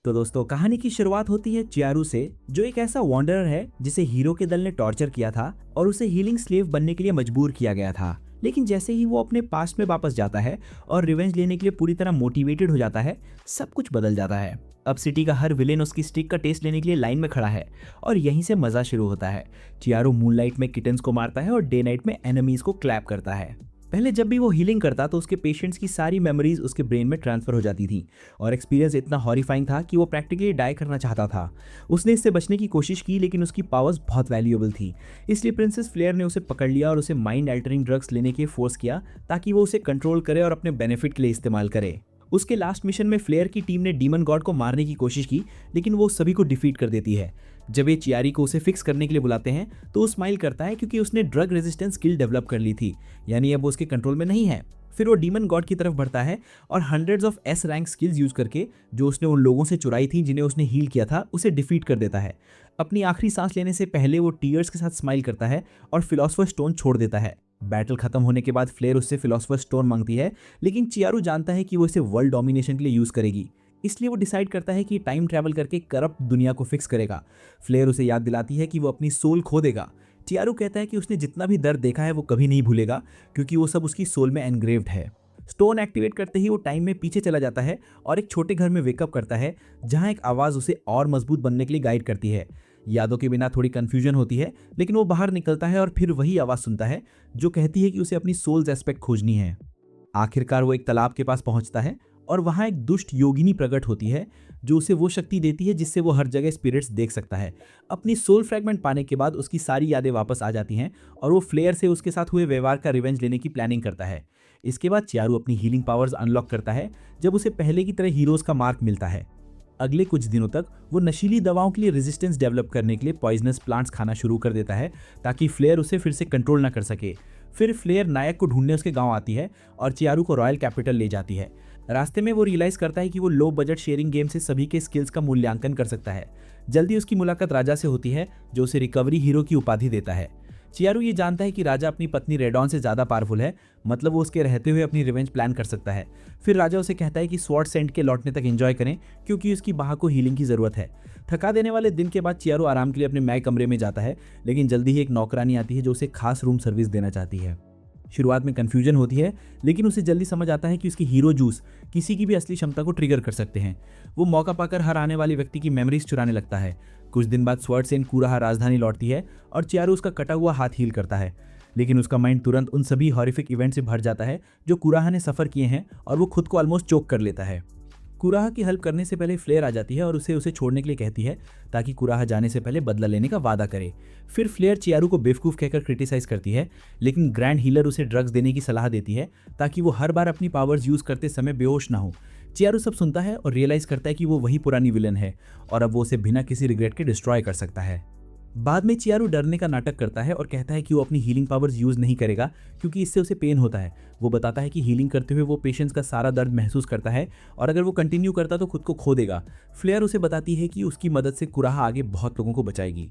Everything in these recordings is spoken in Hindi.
तो दोस्तों कहानी की शुरुआत होती है चियारू से, जो एक ऐसा वॉन्डरर है जिसे हीरो के दल ने टॉर्चर किया था और उसे हीलिंग स्लेव बनने के लिए मजबूर किया गया था। लेकिन जैसे ही वो अपने पास्ट में वापस जाता है और रिवेंज लेने के लिए पूरी तरह मोटिवेटेड हो जाता है, सब कुछ बदल जाता है। अब सिटी का हर विलेन उसकी स्टिक का टेस्ट लेने के लिए लाइन में खड़ा है और यहीं से मजा शुरू होता है। चियारू मूनलाइट में किटन्स को मारता है और डे नाइट में एनिमीज को क्लैप करता है। पहले जब भी वो हीलिंग करता तो उसके पेशेंट्स की सारी मेमोरीज उसके ब्रेन में ट्रांसफर हो जाती थी और एक्सपीरियंस इतना हॉरिफाइंग था कि वो प्रैक्टिकली डाई करना चाहता था। उसने इससे बचने की कोशिश की, लेकिन उसकी पावर्स बहुत वैल्यूएबल थी। इसलिए प्रिंसेस फ्लेयर ने उसे पकड़ लिया और उसे माइंड अल्टरिंग ड्रग्स लेने के लिए फोर्स किया ताकि वो उसे कंट्रोल करे और अपने बेनिफिट के लिए इस्तेमाल करे। उसके लास्ट मिशन में फ्लेयर की टीम ने डीमन गॉड को मारने की कोशिश की, लेकिन वो सभी को डिफीट कर देती है। जब ये चियारी को उसे फिक्स करने के लिए बुलाते हैं तो वो स्माइल करता है क्योंकि उसने ड्रग रेजिस्टेंस स्किल डेवलप कर ली थी, यानी अब वो उसके कंट्रोल में नहीं है। फिर वो डीमन गॉड की तरफ बढ़ता है और hundreds of S rank skills use करके, जो उसने उन लोगों से चुराई थी जिन्हें उसने हील किया था, उसे डिफीट कर देता है। अपनी आखिरी सांस लेने से पहले वो टीयर्स के साथ स्माइल करता है और फिलोसफर स्टोन छोड़ देता है। बैटल खत्म होने के बाद फ्लेयर उससे फिलोसफर स्टोन मांगती है, लेकिन चियारू जानता है कि वो इसे वर्ल्ड डोमिनेशन के लिए यूज करेगी। इसलिए वो डिसाइड करता है कि टाइम ट्रैवल करके करप्ट दुनिया को फिक्स करेगा। फ्लेयर उसे याद दिलाती है कि वो अपनी सोल खो देगा। चियारू कहता है कि उसने जितना भी दर्द देखा है वो कभी नहीं भूलेगा, क्योंकि वो सब उसकी सोल में एनग्रेव्ड है। स्टोन एक्टिवेट करते ही वो टाइम में पीछे चला जाता है और एक छोटे घर में वेकअप करता है, जहां एक आवाज उसे और मजबूत बनने के लिए गाइड करती है। यादों के बिना थोड़ी कंफ्यूजन होती है, लेकिन वो बाहर निकलता है और फिर वही आवाज सुनता है जो कहती है कि उसे अपनी सोल्स एस्पेक्ट खोजनी है। आखिरकार वो एक तालाब के पास पहुंचता है और वहां एक दुष्ट योगिनी प्रकट होती है, जो उसे वो शक्ति देती है जिससे वो हर जगह स्पिरिट्स देख सकता है। अपनी सोल फ्रैगमेंट पाने के बाद उसकी सारी यादें वापस आ जाती हैं और वो फ्लेयर से उसके साथ हुए व्यवहार का रिवेंज लेने की प्लानिंग करता है। इसके बाद चियारू अपनी हीलिंग पावर्स अनलॉक करता है, जब उसे पहले की तरह हीरोज का मार्क मिलता है। अगले कुछ दिनों तक वो नशीली दवाओं के लिए रेजिस्टेंस डेवलप करने के लिए पॉइजनस प्लांट्स खाना शुरू कर देता है, ताकि फ्लेयर उसे फिर से कंट्रोल ना कर सके। फिर फ्लेयर नायक को ढूंढने उसके गांव आती है और चियारू को रॉयल कैपिटल ले जाती है। रास्ते में वो रियलाइज करता है कि वो लो बजट शेयरिंग गेम से सभी के स्किल्स का मूल्यांकन कर सकता है। जल्दी उसकी मुलाकात राजा से होती है, जो उसे रिकवरी हीरो की उपाधि देता है। चियारू ये जानता है कि राजा अपनी पत्नी रेडॉन से ज्यादा पावरफुल है, मतलब वो उसके रहते हुए अपनी रिवेंज प्लान कर सकता है। फिर राजा उसे कहता है कि स्वॉर्ड सेंट के लौटने तक एंजॉय करें, क्योंकि उसकी बाह को हीलिंग की जरूरत है। थका देने वाले दिन के बाद चियारू आराम के लिए अपने नए कमरे में जाता है, लेकिन जल्दी ही एक नौकरानी आती है जो उसे खास रूम सर्विस देना चाहती है। शुरुआत में कंफ्यूजन होती है, लेकिन उसे जल्दी समझ आता है कि उसकी हीरो जूस किसी की भी असली क्षमता को ट्रिगर कर सकते हैं। वो मौका पाकर हर आने वाले व्यक्ति की मेमोरीज चुराने लगता है। कुछ दिन बाद स्वॉर्ड सेंट कुराहा राजधानी लौटती है और चियारू उसका कटा हुआ हाथ हील करता है, लेकिन उसका माइंड तुरंत उन सभी हॉरिफिक इवेंट से भर जाता है जो कुराहा ने सफर किए हैं और वो खुद को ऑलमोस्ट चोक कर लेता है। कुराहा की हेल्प करने से पहले फ्लेयर आ जाती है और उसे छोड़ने के लिए कहती है, ताकि कुराहा जाने से पहले बदला लेने का वादा करे। फिर फ्लेयर चियारू को बेवकूफ कहकर क्रिटिसाइज करती है, लेकिन ग्रैंड हीलर उसे ड्रग्स देने की सलाह देती है ताकि वो हर बार अपनी पावर्स यूज करते समय बेहोश ना हो। चियारू सब सुनता है और रियलाइज करता है कि वो वही पुरानी विलन है और अब वो उसे बिना किसी रिग्रेट के डिस्ट्रॉय कर सकता है। बाद में चियारू डरने का नाटक करता है और कहता है कि वो अपनी हीलिंग पावर्स यूज नहीं करेगा, क्योंकि इससे उसे पेन होता है। वो बताता है कि हीलिंग करते हुए वो पेशेंट्स का सारा दर्द महसूस करता है और अगर वो कंटिन्यू करता तो खुद को खो देगा। फ्लेयर उसे बताती है कि उसकी मदद से कुराहा आगे बहुत लोगों को बचाएगी।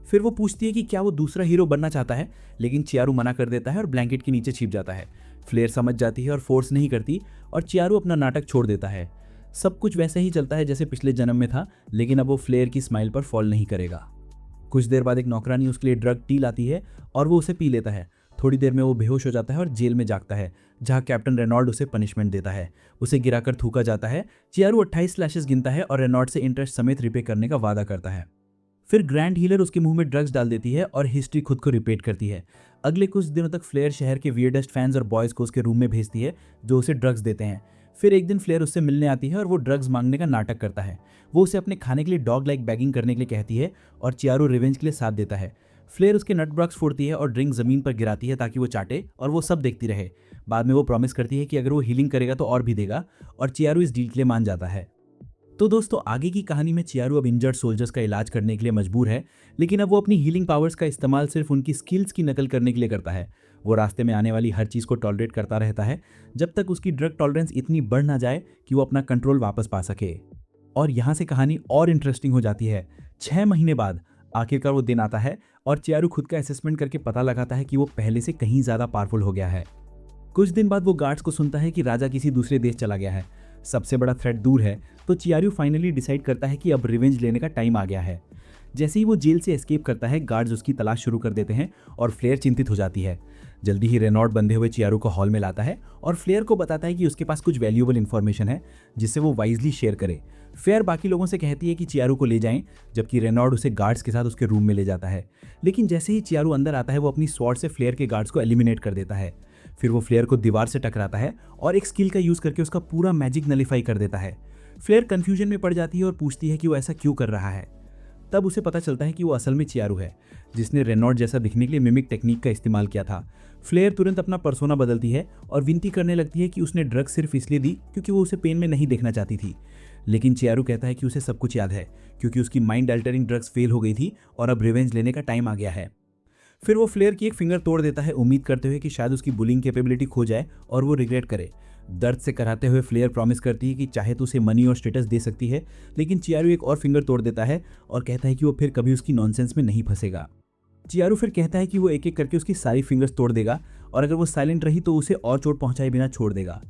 फिर वो पूछती है कि क्या वो दूसरा हीरो बनना चाहता है, लेकिन चियारू मना कर देता है और ब्लैंकेट के नीचे छिप जाता है। फ्लेयर समझ जाती है और फोर्स नहीं करती और चियारू अपना नाटक छोड़ देता है। सब कुछ वैसे ही चलता है जैसे पिछले जन्म में था, लेकिन अब वो फ्लेयर की स्माइल पर फॉल नहीं करेगा। कुछ देर बाद एक नौकरानी उसके लिए ड्रग टी लाती है और वो उसे पी लेता है। थोड़ी देर में वो बेहोश हो जाता है और जेल में जागता है, जहां कैप्टन रेनॉल्ड उसे पनिशमेंट देता है। उसे गिराकर थूका जाता है। चियारू 28 स्लैशेस गिनता है और रेनॉल्ड से इंटरेस्ट समेत रिपे करने का वादा करता है। फिर ग्रैंड हीलर उसके मुंह में ड्रग्स डाल देती है और हिस्ट्री खुद को रिपीट करती है। अगले कुछ दिनों तक फ्लेयर शहर के वियर्डेस्ट फैंस और बॉयज को उसके रूम में भेजती है, जो उसे ड्रग्स देते हैं। फिर एक दिन फ्लेयर उससे मिलने आती है और वो ड्रग्स मांगने का नाटक करता है। वो उसे अपने खाने के लिए डॉग लाइक बैगिंग करने के लिए कहती है और चियारू रिवेंज के लिए साथ देता है। फ्लेयर उसके नट ब्रॉक्स फोड़ती है और ड्रिंक जमीन पर गिराती है ताकि वो चाटे और वो सब देखती रहे। बाद में वो प्रॉमिस करती है कि अगर वो हीलिंग करेगा तो और भी देगा, और चियारू इस डील के लिए मान जाता है। तो दोस्तों आगे की कहानी में चियारू अब इंजर्ड सोल्जर्स का इलाज करने के लिए मजबूर है, लेकिन अब वो अपनी हीलिंग पावर्स का इस्तेमाल सिर्फ उनकी स्किल्स की नकल करने के लिए करता है। वो रास्ते में आने वाली हर चीज़ को टॉलरेट करता रहता है, जब तक उसकी ड्रग टॉलरेंस इतनी बढ़ ना जाए कि वो अपना कंट्रोल वापस पा सके। और यहाँ से कहानी और इंटरेस्टिंग हो जाती है। 6 महीने बाद आखिरकार वो दिन आता है और चियारू खुद का असेसमेंट करके पता लगाता है कि वो पहले से कहीं ज़्यादा पावरफुल हो गया है। कुछ दिन बाद वो गार्ड्स को सुनता है कि राजा किसी दूसरे देश चला गया है। सबसे बड़ा थ्रेट दूर है, तो चियारू फाइनली डिसाइड करता है कि अब रिवेंज लेने का टाइम आ गया है। जैसे ही वो जेल से एस्केप करता है, गार्ड्स उसकी तलाश शुरू कर देते हैं और फ्लेयर चिंतित हो जाती है। जल्दी ही रेनॉल्ड बंधे हुए चियारू को हॉल में लाता है और फ्लेयर को बताता है कि उसके पास कुछ वैल्यूएबल इन्फॉर्मेशन है जिससे वो वाइजली शेयर करे। फेयर बाकी लोगों से कहती है कि चियारू को ले जाएं, जबकि रेनॉल्ड उसे गार्ड्स के साथ उसके रूम में ले जाता है। लेकिन जैसे ही चियारू अंदर आता है, वो अपनी स्वॉर्ड से फ्लेयर के गार्ड्स को एलिमिनेट कर देता है। फिर वो फ्लेयर को दीवार से टकराता है और एक स्किल का यूज करके उसका पूरा मैजिक नलीफाई कर देता है। फ्लेयर कंफ्यूजन में पड़ जाती है और पूछती है कि वो ऐसा क्यों कर रहा है। तब उसे पता चलता है कि वो असल में चियारू है, जिसने रेनॉल्ड जैसा दिखने के लिए मिमिक टेक्निक का इस्तेमाल किया था। फ्लेयर तुरंत अपना पर्सोना बदलती है और विनती करने लगती है कि उसने ड्रग सिर्फ इसलिए दी क्योंकि वो उसे पेन में नहीं देखना चाहती थी। लेकिन चियारू कहता है कि उसे सब कुछ याद है, क्योंकि उसकी माइंड अल्टरिंग ड्रग्स फेल हो गई थी और अब रिवेंज लेने का टाइम आ गया है। फिर वो फ्लेयर की एक फिंगर तोड़ देता है, उम्मीद करते हुए कि शायद उसकी बुलिंग कैपेबिलिटी खो जाए और वो रिग्रेट करे। दर्द से कराते हुए फ्लेयर प्रॉमिस करती है कि चाहे तो उसे मनी और स्टेटस दे सकती है, लेकिन चियारू एक और फिंगर तोड़ देता है और कहता है कि वो फिर कभी उसकी नॉनसेंस में नहीं फंसेगा। चियारू फिर कहता है कि वो एक एक करके उसकी सारी फिंगर्स तोड़ देगा और अगर वो साइलेंट रही तो उसे और चोट पहुंचाए बिना छोड़ देगा।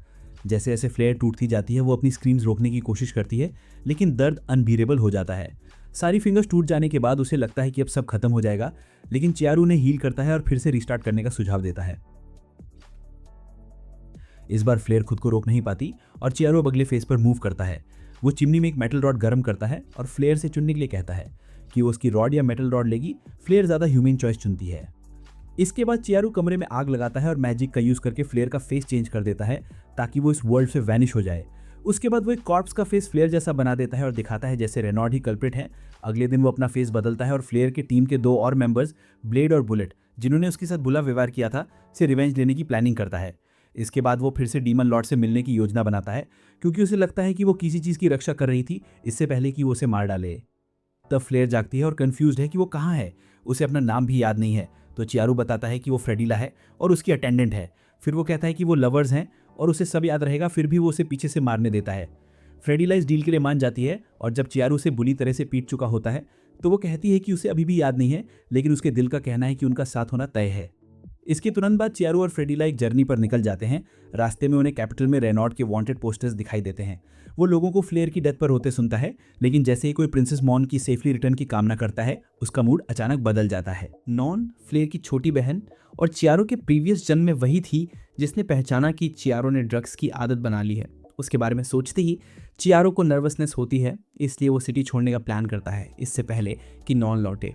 जैसे जैसे फ्लेयर टूटती जाती है, वो अपनी स्क्रीम्स रोकने की कोशिश करती है, लेकिन दर्द अनबीरेबल हो जाता है। सारी फिंगर्स टूट जाने के बाद उसे लगता है कि अब सब खत्म हो जाएगा, लेकिन चियारू उन्हें हील करता है और फिर से रिस्टार्ट करने का सुझाव देता है। इस बार फ्लेयर खुद को रोक नहीं पाती और चियारू अब अगले फेज पर मूव करता है। वो चिमनी में एक मेटल रॉड गर्म करता है और फ्लेयर से चुनने के लिए कहता है कि वो उसकी रॉड या मेटल रॉड लेगी। फ्लेयर ज्यादा ह्यूमन चॉइस चुनती है। इसके बाद चियारू कमरे में आग लगाता है और मैजिक का यूज करके फ्लेयर का फेस चेंज कर देता है ताकि वो इस वर्ल्ड से वैनिश हो जाए। उसके बाद वो एक कॉर्प्स का फेस फ्लेयर जैसा बना देता है और दिखाता है जैसे रेनॉल्ड ही कल्प्रिट है। अगले दिन वो अपना फेस बदलता है और फ्लेयर के टीम के 2 और मेंबर्स, ब्लेड और बुलेट, जिन्होंने उसके साथ बुरा व्यवहार किया था, से रिवेंज लेने की प्लानिंग करता है। इसके बाद वो फिर से डीमन लॉर्ड से मिलने की योजना बनाता है, क्योंकि उसे लगता है कि वो किसी चीज़ की रक्षा कर रही थी इससे पहले कि वो उसे मार डाले। तब फ्लेयर जागती है और कंफ्यूज्ड है कि वो कहाँ है। उसे अपना नाम भी याद नहीं है, तो चियारू बताता है कि वो फ्रेडिला है और उसकी अटेंडेंट है। फिर वो कहता है कि वो लवर्स हैं और उसे सब याद रहेगा, फिर भी वो उसे पीछे से मारने देता है। फ्रेडिला इस डील के लिए मान जाती है और जब चियारू उसे बुरी तरह से पीट चुका होता है तो वो कहती है कि उसे अभी भी याद नहीं है, लेकिन उसके दिल का कहना है कि उनका साथ होना तय है। इसके तुरंत बाद चियारू और फ्रेडिला एक जर्नी पर निकल जाते हैं। रास्ते में उन्हें कैपिटल में रेनॉल्ड के वांटेड पोस्टर्स दिखाई देते हैं। वो लोगों को फ्लेयर की डेथ पर रोते सुनता है, लेकिन जैसे ही कोई प्रिंसेस मॉन की सेफली रिटर्न की कामना करता है, उसका मूड अचानक बदल जाता है। नॉन फ्लेयर की छोटी बहन और चियारो के प्रीवियस जन्म में वही थी जिसने पहचाना कि चियारो ने ड्रग्स की आदत बना ली है। उसके बारे में सोचते ही चियारो को नर्वसनेस होती है, इसलिए वो सिटी छोड़ने का प्लान करता है इससे पहले कि नॉन लौटे।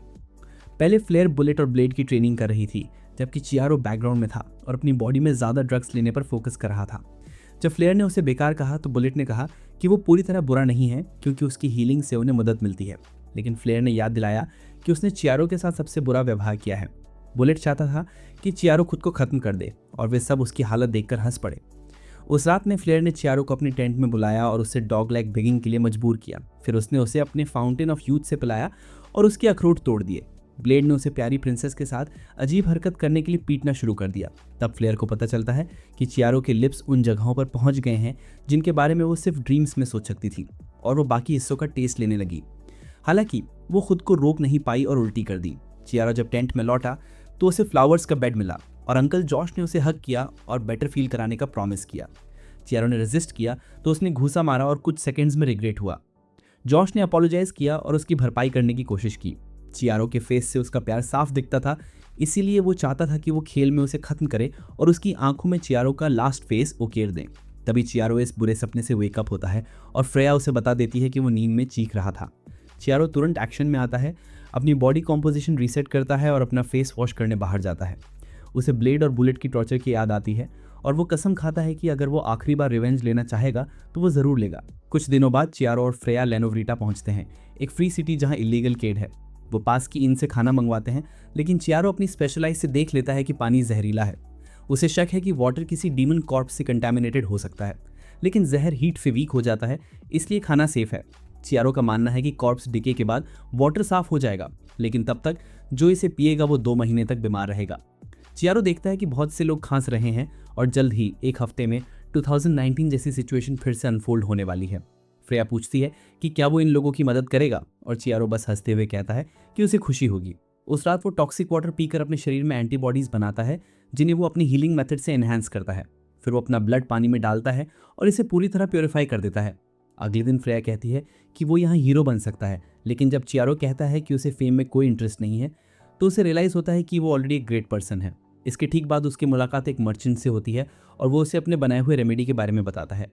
पहले फ्लेयर बुलेट और ब्लेड की ट्रेनिंग कर रही थी, जबकि चियारो बैकग्राउंड में था और अपनी बॉडी में ज़्यादा ड्रग्स लेने पर फोकस कर रहा था। जब फ्लेयर ने उसे बेकार कहा तो बुलेट ने कहा कि वो पूरी तरह बुरा नहीं है, क्योंकि उसकी हीलिंग से उन्हें मदद मिलती है। लेकिन फ्लेयर ने याद दिलाया कि उसने चियारो के साथ सबसे बुरा व्यवहार किया है। बुलेट चाहता था कि चियारो खुद को खत्म कर दे और वे सब उसकी हालत देखकर हंस पड़े। उस रात में फ्लेयर ने चियारो को अपनी टेंट में बुलाया और उससे डॉग लाइक बेगिंग के लिए मजबूर किया। फिर उसने उसे अपने फाउंटेन ऑफ यूथ से पिलाया और उसके अखरोट तोड़ दिए। ब्लेड ने उसे प्यारी प्रिंसेस के साथ अजीब हरकत करने के लिए पीटना शुरू कर दिया। तब फ्लेयर को पता चलता है कि चियारो के लिप्स उन जगहों पर पहुंच गए हैं जिनके बारे में वो सिर्फ ड्रीम्स में सोच सकती थी, और वो बाकी हिस्सों का टेस्ट लेने लगी। हालांकि वो खुद को रोक नहीं पाई और उल्टी कर दी। चियारो जब टेंट में लौटा तो उसे फ्लावर्स का बेड मिला और अंकल जॉश ने उसे हग किया और बेटर फील कराने का प्रॉमिस किया। चियारो ने रेजिस्ट किया तो उसने घूसा मारा और कुछ सेकंड्स में रिग्रेट हुआ। जॉश ने अपोलोजाइज किया और उसकी भरपाई करने की कोशिश की। चियारो के फेस से उसका प्यार साफ दिखता था, इसीलिए वो चाहता था कि वो खेल में उसे खत्म करे और उसकी आंखों में चियारो का लास्ट फेस उकेर दें। तभी चियारो इस बुरे सपने से वेकअप होता है और फ्रेया उसे बता देती है कि वो नींद में चीख रहा था। चियारो तुरंत एक्शन में आता है, अपनी बॉडी कॉम्पोजिशन रीसेट करता है और अपना फेस वॉश करने बाहर जाता है। उसे ब्लेड और बुलेट की टॉर्चर की याद आती है और वो कसम खाता है कि अगर वो आखिरी बार रिवेंज लेना चाहेगा तो वो ज़रूर लेगा। कुछ दिनों बाद चियारो और फ्रेया लेनोव्रीटा पहुंचते हैं, एक फ्री सिटी जहां इलीगल केड है। वो पास की इन से खाना मंगवाते हैं, लेकिन चियारो अपनी स्पेशलाइज से देख लेता है कि पानी जहरीला है। उसे शक है कि वाटर किसी डीमन कॉर्प्स से कंटामिनेटेड हो सकता है, लेकिन जहर हीट से वीक हो जाता है, इसलिए खाना सेफ है। चियारो का मानना है कि कॉर्प्स डिके के बाद वाटर साफ हो जाएगा, लेकिन तब तक जो इसे पिएगा वो 2 महीने तक बीमार रहेगा। चियारो देखता है कि बहुत से लोग खांस रहे हैं और जल्द ही एक हफ्ते में 2019 जैसी सिचुएशन फिर से अनफोल्ड होने वाली है। फ्रेया पूछती है कि क्या वो इन लोगों की मदद करेगा और चियारो बस हंसते हुए कहता है कि उसे खुशी होगी। उस रात वो टॉक्सिक वाटर पीकर अपने शरीर में एंटीबॉडीज बनाता है, जिन्हें वो अपनी हीलिंग मेथड से एनहांस करता है। फिर वो अपना ब्लड पानी में डालता है और इसे पूरी तरह प्योरीफाई कर देता है। अगले दिन फ्रेया कहती है कि वो यहाँ हीरो बन सकता है, लेकिन जब चियारो कहता है कि उसे फेम में कोई इंटरेस्ट नहीं है तो उसे रियलाइज़ होता है कि वो ऑलरेडी एक ग्रेट पर्सन है। इसके ठीक बाद उसकी मुलाकात एक मर्चेंट से होती है और वो उसे अपने बनाए हुए रेमेडी के बारे में बताता है।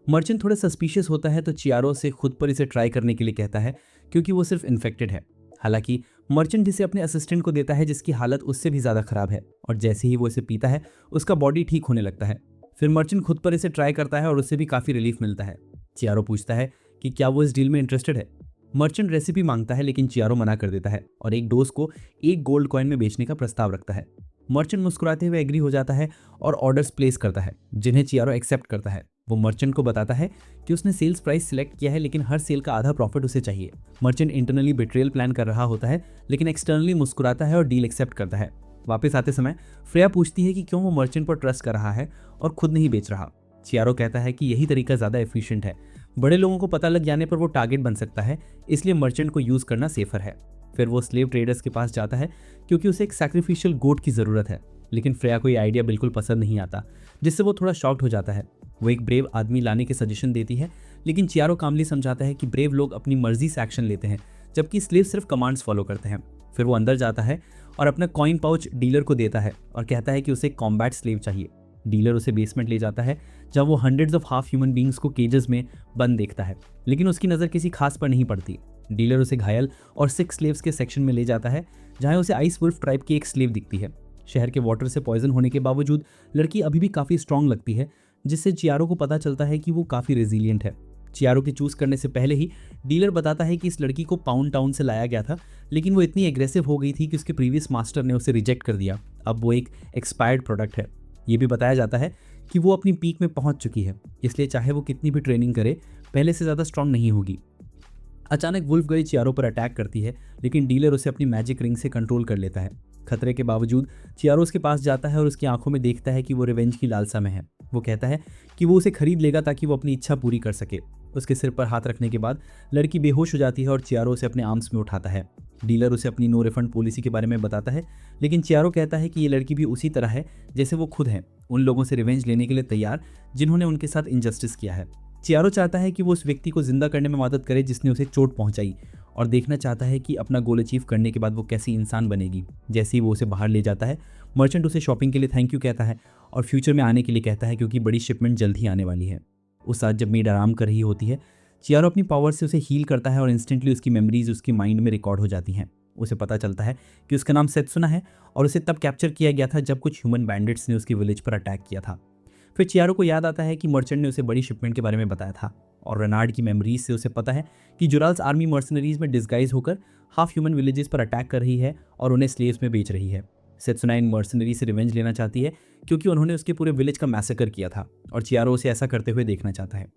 मर्चेंट थोड़ा सस्पिशियस होता है तो चियारो से खुद पर इसे ट्राई करने के लिए कहता है क्योंकि वो सिर्फ इन्फेक्टेड है। हालांकि मर्चेंट इसे अपने असिस्टेंट को देता है जिसकी हालत उससे भी ज़्यादा खराब है, और जैसे ही वो इसे पीता है उसका बॉडी ठीक होने लगता है। फिर मर्चेंट खुद पर इसे ट्राई करता है और उससे भी काफ़ी रिलीफ मिलता है। चियारो पूछता है कि क्या वो इस डील में इंटरेस्टेड है। मर्चेंट रेसिपी मांगता है लेकिन चियारो मना कर देता है और एक डोज को 1 गोल्ड कॉइन में बेचने का प्रस्ताव रखता है। मर्चेंट मुस्कुराते हुए एग्री हो जाता है और ऑर्डर्स प्लेस करता है जिन्हें चियारो एक्सेप्ट करता है। वो मर्चेंट को बताता है कि उसने सेल्स प्राइस सिलेक्ट किया है लेकिन हर सेल का आधा प्रॉफिट उसे चाहिए। मर्चेंट इंटरनली बिट्रेयल प्लान कर रहा होता है लेकिन एक्सटर्नली मुस्कुराता है और डील एक्सेप्ट करता है। वापस आते समय फ्रेया पूछती है कि क्यों वो मर्चेंट पर ट्रस्ट कर रहा है और खुद नहीं बेच रहा। चियारो कहता है कि यही तरीका ज़्यादा एफिशिएंट है, बड़े लोगों को पता लग जाने पर वो टारगेट बन सकता है, इसलिए मर्चेंट को यूज़ करना सेफर है। फिर वो स्लेव ट्रेडर्स के पास जाता है क्योंकि उसे एक सैक्रिफिशियल गोट की ज़रूरत है, लेकिन फ्रेया को ये आइडिया बिल्कुल पसंद नहीं आता, जिससे वो थोड़ा शॉक्ड हो जाता है। वो एक ब्रेव आदमी लाने के सजेशन देती है लेकिन चियारो कामली समझाता है कि ब्रेव लोग अपनी मर्जी से एक्शन लेते हैं जबकि स्लेव सिर्फ कमांड्स फॉलो करते हैं। फिर वो अंदर जाता है और अपना कॉइन पाउच डीलर को देता है और कहता है कि उसे कॉम्बैट स्लेव चाहिए। डीलर उसे बेसमेंट ले जाता है जब वो hundreds of half human beings को केजेस में बंद देखता है, लेकिन उसकी नज़र किसी खास पर नहीं पड़ती। डीलर उसे घायल और 6 स्लेव्स के सेक्शन में ले जाता है जहाँ उसे आइस वुल्फ ट्राइब की एक स्लेव दिखती है। शहर के वाटर से पॉइजन होने के बावजूद लड़की अभी भी काफ़ी स्ट्रांग लगती है, जिससे चियारो को पता चलता है कि वो काफ़ी रेजिलियंट है। चियारो के चूज़ करने से पहले ही डीलर बताता है कि इस लड़की को पाउंड टाउन से लाया गया था, लेकिन वो इतनी एग्रेसिव हो गई थी कि उसके प्रीवियस मास्टर ने उसे रिजेक्ट कर दिया। अब वो एक एक्सपायर्ड प्रोडक्ट है। ये भी बताया जाता है कि वो अपनी पीक में पहुंच चुकी है, इसलिए चाहे वो कितनी भी ट्रेनिंग करे पहले से ज़्यादा स्ट्रांग नहीं होगी। अचानक वुल्फ गर्ल चियारो पर अटैक करती है लेकिन डीलर उसे अपनी मैजिक रिंग से कंट्रोल कर लेता है। खतरे के बावजूद चियारो उसके पास जाता है और उसकी आंखों में देखता है कि वो रिवेंज की लालसा में है। वो कहता है कि वो उसे खरीद लेगा ताकि वो अपनी इच्छा पूरी कर सके। उसके सिर पर हाथ रखने के बाद लड़की बेहोश हो जाती है और चियारो उसे अपने आर्म्स में उठाता है। डीलर उसे अपनी नो रिफंड पॉलिसी के बारे में बताता है, लेकिन चियारो कहता है कि ये लड़की भी उसी तरह है जैसे वो खुद है, उन लोगों से रिवेंज लेने के लिए तैयार जिन्होंने उनके साथ इनजस्टिस किया है। चियारो चाहता है कि वो उस व्यक्ति को जिंदा करने में मदद करे जिसने उसे चोट पहुंचाई, और देखना चाहता है कि अपना गोल अचीव करने के बाद वो कैसी इंसान बनेगी। जैसे ही वो उसे बाहर ले जाता है, मर्चेंट उसे शॉपिंग के लिए थैंक यू कहता है और फ्यूचर में आने के लिए कहता है क्योंकि बड़ी शिपमेंट जल्द ही आने वाली है। उस रात जब मेड आराम कर रही होती है, चियारो अपनी पावर से उसे हील करता है और इंस्टेंटली उसकी मेमोरीज उसकी माइंड में रिकॉर्ड हो जाती हैं। उसे पता चलता है कि उसका नाम सेत्सुना है और उसे तब कैप्चर किया गया था जब कुछ ह्यूमन बैंडिट्स ने उसकी विलेज पर अटैक किया था। फिर चियारो को याद आता है कि मर्चेंट ने उसे बड़ी शिपमेंट के बारे में बताया था, और रेनार्ड की मेमोरीज से उसे पता है कि जुराल्स आर्मी मर्सनरीज में डिस्गाइज होकर हाफ ह्यूमन विलेजेस पर अटैक कर रही है और उन्हें स्लेव्स में बेच रही है। सेत्सुना इन मर्सनरी से रिवेंज लेना चाहती है क्योंकि उन्होंने उसके पूरे विलेज का मैसेकर किया था और चियारो उसे ऐसा करते हुए देखना चाहता है।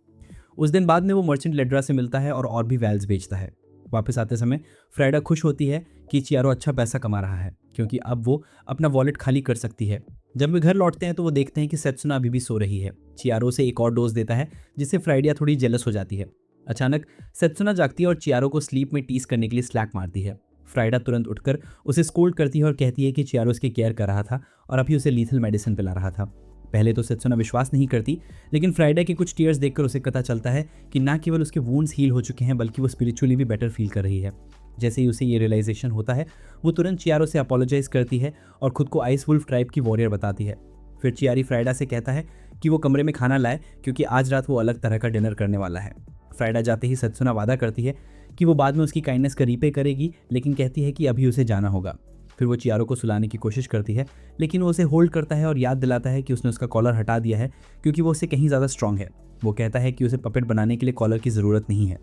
उस दिन बाद में वो मर्चेंट लेड्रा से मिलता है और भी वैल्स बेचता है। वापस आते समय फ्राइडा खुश होती है कि चियारो अच्छा पैसा कमा रहा है क्योंकि अब वो अपना वॉलेट खाली कर सकती है। जब वे घर लौटते हैं तो वो देखते हैं कि सेत्सुना अभी भी सो रही है। चियारो से एक और डोज देता है जिससे फ्राइडा थोड़ी जेलस हो जाती है। अचानक सेत्सुना जागती है और चियारो को स्लीप में टीस करने के लिए स्लैक मारती है। फ्राइडा तुरंत उठकर उसे स्कोल्ड करती है और कहती है कि चियारो उसकी केयर कर रहा था और अभी उसे लीथल मेडिसिन पिला रहा था। पहले तो सेत्सुना विश्वास नहीं करती, लेकिन फ्राइडा के कुछ टीयर्स देखकर उसे पता चलता है कि ना केवल उसके वुंड्स हील हो चुके हैं बल्कि वो स्पिरिचुअली भी बेटर फील कर रही है। जैसे ही उसे ये रियलाइजेशन होता है, वो तुरंत चियारो से अपोलोजाइज करती है और खुद को आइस वुल्फ ट्राइब की वॉरियर बताती है। फिर चियारी फ्राइडा से कहता है कि वो कमरे में खाना लाए क्योंकि आज रात वो अलग तरह का डिनर करने वाला है। फ्राइडा जाते ही सेत्सुना वादा करती है कि वो बाद में उसकी काइंडनेस का रीपे करेगी, लेकिन कहती है कि अभी उसे जाना होगा। फिर वो चियारो को सुलाने की कोशिश करती है, लेकिन वो उसे होल्ड करता है और याद दिलाता है कि उसने उसका कॉलर हटा दिया है क्योंकि वो उससे कहीं ज़्यादा स्ट्रांग है। वो कहता है कि उसे पपेट बनाने के लिए कॉलर की ज़रूरत नहीं है।